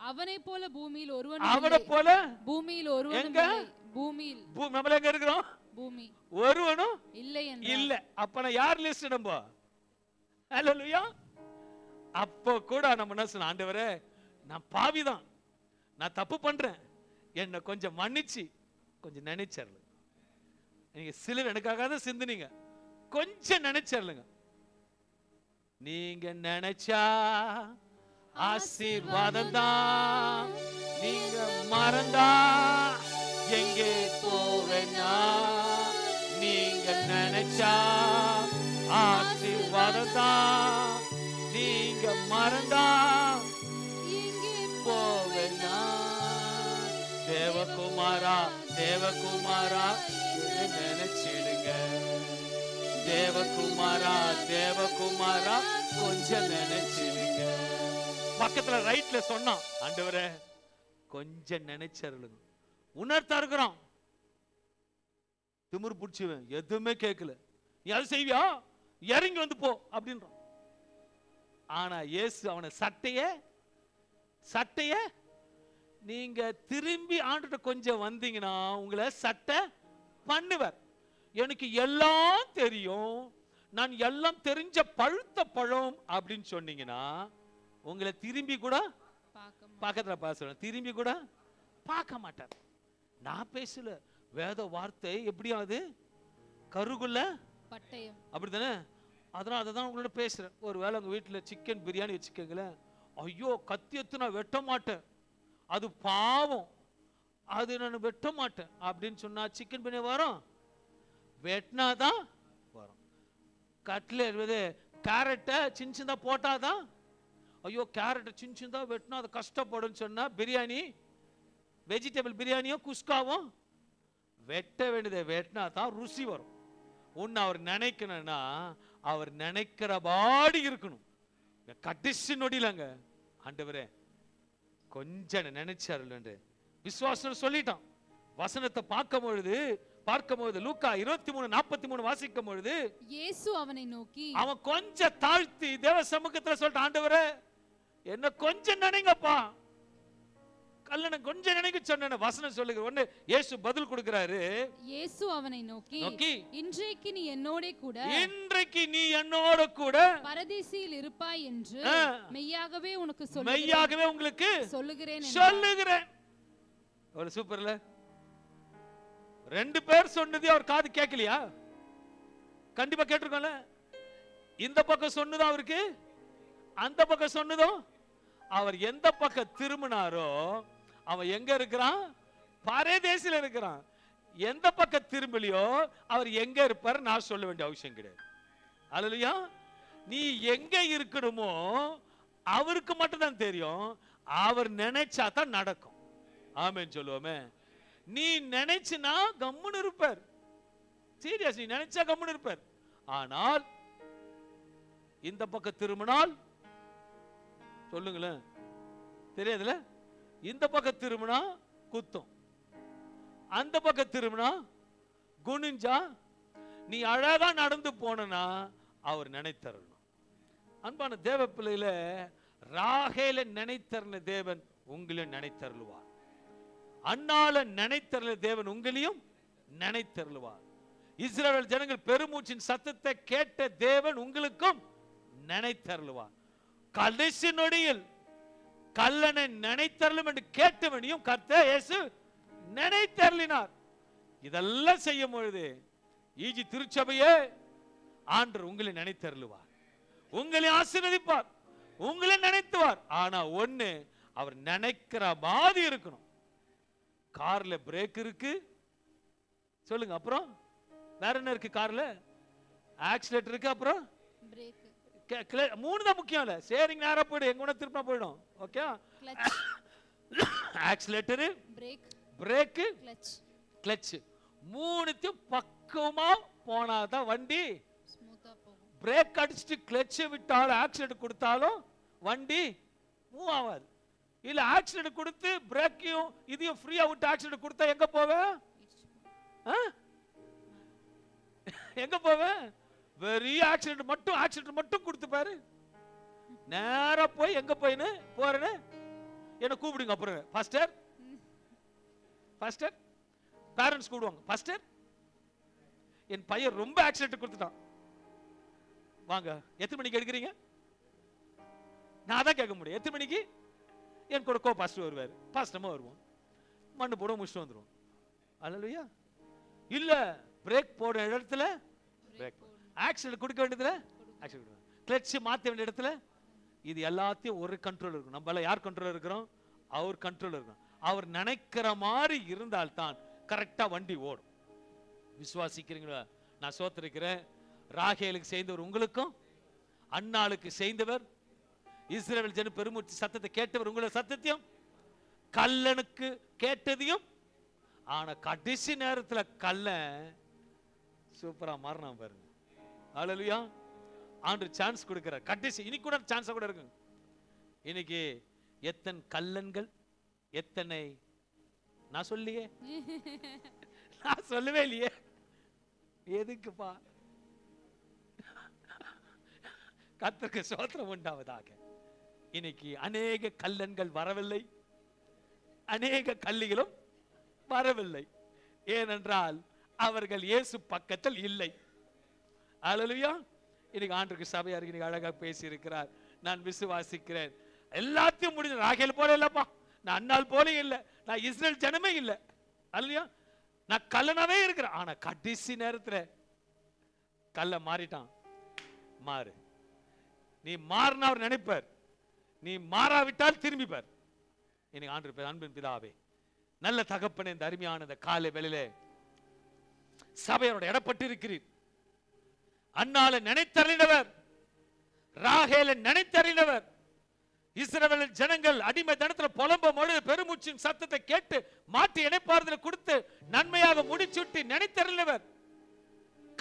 அவனை போல பூமியில் ஒருவனும் இல்லை. அவனை போல பூமியில் ஒருவனும் இல்லை. பூமியில் நம்மள எங்க இருக்கிறோம்? பூமி ஒருவனும் இல்லை. இல்ல. அப்ப நான் யார் லிஸ்ட் நம்ம? ஹல்லேலூயா. அப்போ கூட நம்ம என்ன சொன்ன, ஆண்டவரே நான் பாவிதான், நான் தப்பு பண்றேன், என்ன கொஞ்சம் மன்னிச்சு கொஞ்சம் நினைச்சறல. நீங்க சிலுவை எனக்காக தான் சிந்துனீங்க, கொஞ்சம் நினைச்சறலுங்க. நீங்க நினைச்சா ஆசீர்வாதம் தான், நீங்க மறந்தா எங்கே போவேனா? நீங்க நினைச்சா ஆசீர்வாதம் தான், நீங்க மறந்தா எங்கே போவேனா? தேவகுமாரா தேவகுமாரா நினைச்சிடுங்க. தேவகுமாரா தேவகுமாரா கொஞ்சம் நினைச்சிடுங்க. பக்கத்துல ரைட்ல சொன்னான், ஆண்டவரே கொஞ்சம் நினைச்சருளுங்க. உணர்த்தா இருக்கிறான், திமிரு பிடிச்சுவேன், எதுவுமே கேட்கல. நீ அது செய்வியா? இறங்கி வந்து போ அப்படின்றான். ஆனா இயேசு அவனை சட்டைய நீங்க திரும்பி ஆண்டுட்ட கொஞ்சம் வந்தீங்கன்னா உங்களை சட்டை பண்ணுவார். எனக்கு எல்லாம் தெரியும், நான் எல்லாம் தெரிஞ்ச பழுத்த பழம் அப்படின்னு சொன்னீங்கன்னா உங்களை திரும்பி கூட பக்கத்துல பேச திரும்பி கூட பார்க்க மாட்டார். நான் பேசல, வேத வார்த்தை எப்படியாவது கருகுள்ள பட்டயம் அப்படித்தானே? அதனால அதை தான் உங்களோட பேசுறேன். ஒரு வேளை உங்க வீட்டுல சிக்கன் பிரியாணி வச்சுக்கங்களேன், ஐயோ கத்தி எடுத்து நான் வெட்ட மாட்டேன், அது பாவம். அது நான் வெட்ட மாட்டேன் அப்படின்னு சொன்னா சிக்கன் பிரியாணி வரும்? வெட்டினாதான் வரும். கட்லெட் கேரட்டை சின்ன சின்னதா போட்டாதான், ஐயோ கேரட்டை சின்ன சின்னதா வெட்டினா அது கஷ்டப்படும் சொன்னா பிரியாணி, வெஜிடபிள் பிரியாணியும் குஸ்காவும் வெட்ட வேண்டியதை வெட்டினா தான் ருசி வரும். உன்னை அவர் நினைக்கணும்னா அவர் நினைக்கிறபாடி இருக்கணும். கடைசி நொடியிலங்க ஆண்டவரே கொஞ்சம் நினைச்சாரு விசுவாசம் சொல்லிட்டான். வசனத்தை பார்க்கும் பொழுது லூக்கா 23:43 வாசிக்கும் பொழுது இயேசு அவனை நோக்கி, அவன் கொஞ்சம் தாழ்த்தி தேவ சமூகத்துல சொல்லிட்டான், ஆண்டவரே என்ன கொஞ்சம் நினைங்கப்பா, கல்லனை கொஞ்சம் நினைக்க சொன்ன வசனம் சொல்லுங்க. உடனே இயேசு பதில் கொடுக்கிறாரு. இயேசு அவனை நோக்கி, இன்றைக்கு நீ என்னோட கூட பரதீசில் இருப்பாய் என்று மெய்யாகவே உங்களுக்கு சொல்லுகிறேன். ஒரு சூப்பர்ல, ரெண்டு பேர் சொன்னதே அவர் காது கேட்கலையா? கண்டிப்பா கேட்டிருக்கோம்ல. இந்த பக்கம் சொன்னதும் அவருக்கு, அந்த பக்கம் சொன்னதும் அவர் எந்த பக்கம் திரும்பினாரோ அவன் எங்க இருக்கிறான்? பரதேசில இருக்கிறான். எந்த பக்கம் திரும்பலையோ அவர் எங்க இருப்பார் நான் சொல்ல வேண்டிய அவசியம் கிடையாது. அல்லேலூயா. நீ எங்க இருக்கணுமோ அவருக்கு மட்டும் தான் தெரியும். அவர் நினைச்சா தான் நடக்கும். ஆமென் சொல்லுவோமே. நீ நினைச்சுனா கம்முன்னு இருப்பார். சீரியஸ், நீ நினைச்சா கம்முன்னு இருப்பார். ஆனால் இந்த பக்கம் திரும்பினால் சொல்லுங்களேன், தெரியாதுல? இந்த பக்கம் திரும்பினா குத்தம், அந்த பக்கம் திரும்பினா குனிஞ்சா நீ அழகா நடந்து போனா அவர் நினைத்தரணும். அன்பான தேவ பிள்ளையில ராகேல நினைத்தருள தேவன் உங்களையும் நினைத்தருளுவார். அன்னால நினைத்தருள தேவன் உங்களையும் நினைத்தருளுவார். இஸ்ரவேல் ஜனங்கள் பெருமூச்சின் சத்தத்தை கேட்ட தேவன் உங்களுக்கும் நினைத்தருளுவார். கடைசி நொடியில் கல்லனை நினைத்தருளும் என்று கேட்டவனையும் கர்த்தர் இயேசு நினைத்தருளினார். இதெல்லாம் செய்யும் பொழுது ஈஜி திருச்சபையே ஆண்டவர் உங்களை நினைத்தருளுவார், உங்களை ஆசீர்வதிப்பார், உங்களை நினைத்துவார். ஆனா ஒண்ணு, அவர் நினைக்கிற மாதிரி இருக்கணும். கார்ல பிரேக் இருக்கு சொல்லுங்க, அப்புறம் வேற என்ன இருக்கு? கார்ல ஆக்சிலேட்டர் இருக்கு, அப்புறம் பிரேக். மூணு தான் முக்கியம். இல்ல சரிங்க, நேரா போயிடும், எங்க கூட திருப்பி போயிடும். ஓகே, ஆக்சிலேட்டர், பிரேக், கிளட்ச், மூணுத்தையும் பக்குவமா போனாதான் வண்டி ஸ்மூத்தா போகும். பிரேக் அடிச்சுட்டு கிளட்ச் விட்டாலும் ஆக்சிலேட்டர் கொடுத்தாலும் வண்டி மூவ் ஆகாது. இல்ல ஆக்சிலேட்டர் கொடுத்து பிரேக்கையும் இதையும் ஃப்ரீயா விட்டு ஆக்சிலேட்டர் கொடுத்தா எங்க போவேன்? எங்க போவேன்? வெறும் ஆக்சிலேட்டர் மட்டும் கொடுத்து பாரு, நேரா போய் எங்க போயின்னு போறேன்னு என்ன கூப்பிடுங்க. அப்புறம் பாஸ்டர் பேரண்ட்ஸ் கூப்பிடுவாங்க. பாஸ்டர் என் பையன் ரொம்ப ஆக்சிலேட்டர் கொடுத்துட்டான், வாங்க எத்தனை மணிக்கு எடுக்கிறீங்க? நான் தான் கேட்க முடியும். எத்தனை மணிக்கு? என் கூட பாஸ்டர் வருவார், பாஸ்டமா வருவோம், மண்ணு போட முடிச்சுட்டு வந்துடும். அல்லேலூயா. இல்ல பிரேக் போட இடத்துல பிரேக், ஆக்சிலேட்டர் கொடுக்க வேண்டியதுல ஆக்சிலேட்டர், கிளட்ச் மாற்ற வேண்டிய இடத்துல, இது எல்லாத்தையும் ஒரு கண்ட்ரோல் இருக்கும். நம்ம யார் கண்ட்ரோல் இருக்கிறோம்? அவர் கண்ட்ரோல் இருக்கும். அவர் நினைக்கிற மாதிரி இருந்தால் தான் கரெக்டா வண்டி ஓடும். விசுவாசிக்கிறீங்களா? நான் சோத்திருக்கிறேன். ராகேலுக்கு செய்தவர் உங்களுக்கும், அன்னாளுக்கு செய்தவர், இஸ்ரவேல் ஜன பெருமூச்சு சத்தத்தை கேட்டவர் உங்களோட சத்தத்தையும், கல்லனுக்கு கேட்டதையும். ஆனா கடைசி நேரத்துல கல்லன் சூப்பரா மாறினான் பாருங்க. அல்லேலூயா. ஆண்டவர் சான்ஸ் கொடுக்கிறார். கடைசி இன்னைக்கு கூட சான்ஸ் கூட இருக்கு. இன்னைக்கு எத்தனை கல்லன்கள், எத்தனை நான் சொல்லியே, நான் சொல்லவே இல்லையே, எதுக்குப்பா? கர்த்தருக்கு ஸ்தோத்திரம் உண்டாவதாக. இன்னைக்கு அநேக கல்லன்கள் வரவில்லை, அநேக கல்லிகளும் வரவில்லை. ஏனென்றால் அவர்கள் இயேசு பக்கத்தில் இல்லை. அல்லேலூயா. இன்னைக்கு ஆண்டவருக்கு சபையா இருக்கு, இன்னைக்கு அழகா பேசி இருக்கிறார். நான் விசுவாசிக்கிறேன். எல்லாத்தையும் முடிஞ்ச ராகேல் போல இல்லப்பா, நான் அன்னாள் போல இல்லை, நான் இஸ்ரேல் ஜனமே இல்லை. அல்லையா, நான் கல்லனாவே இருக்கிறேன். ஆனா கடைசி நேரத்துல கல்ல மாறிட்டான். மாறு, நீ மாறினா அவர் நினைப்பார், நீ மாறாவிட்டால் திரும்பிப்பார். இன்னைக்கு ஆண்டவர் அன்பின் பிதாவே, நல்ல தகப்பனே, இந்த அருமையான இந்த காலை வேளையிலே சபையோட இடப்பட்டு இருக்கிறீர். அன்னால நினைத்தறிந்தவர், ராகேல நினைத்தறிந்தவர், இஸ்ரவேல் ஜனங்கள் அடிமை தனத்துல புலம்பும் பொழுது பெருமூச்சின் சத்தத்தை கேட்டு மாற்றி இணைப்பாறுதல் கொடுத்து நன்மையாக முடிச்சுட்டி நினைத்தறிந்தவர்,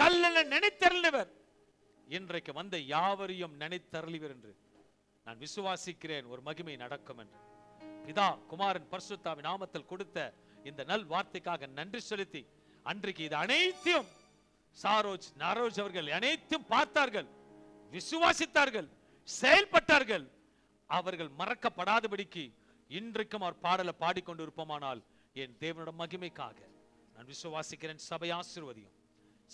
கல்லென நினைத்தறிந்தவர், இன்றைக்கு வந்த யாவரையும் நினைத்தருளிவர் என்று நான் விசுவாசிக்கிறேன். ஒரு மகிமை நடக்கும் என்று பிதா குமாரன் பரிசுத்தாவின் நாமத்தில் கொடுத்த இந்த நல் வார்த்தைக்காக நன்றி செலுத்தி, அன்றைக்கு இது அனைத்தையும் சாரோஜ் நரோஜ் அவர்கள் அனைத்தும் பார்த்தார்கள், விசுவாசித்தார்கள், செயல்பட்டார்கள். அவர்கள் மறக்கப்படாதபடிக்கு இன்றைக்கும் அவர் பாடலை பாடிக்கொண்டு இருப்போமானால் என் தேவனோட மகிமைக்காக நான் விசுவாசிக்கிறேன். சபை ஆசீர்வதியும்,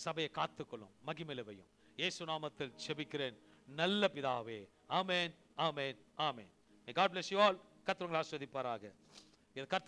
சபையை காத்துக்கொள்ளும், மகிமையிலவையும் இயேசு நாமத்தில் ஜெபிக்கிறேன் நல்ல பிதாவே. ஆமென், ஆமென், ஆமென். May God bless you all. கர்த்தர் உங்களை ஆசீர்வதிப்பாராக. இது கர்த்தர்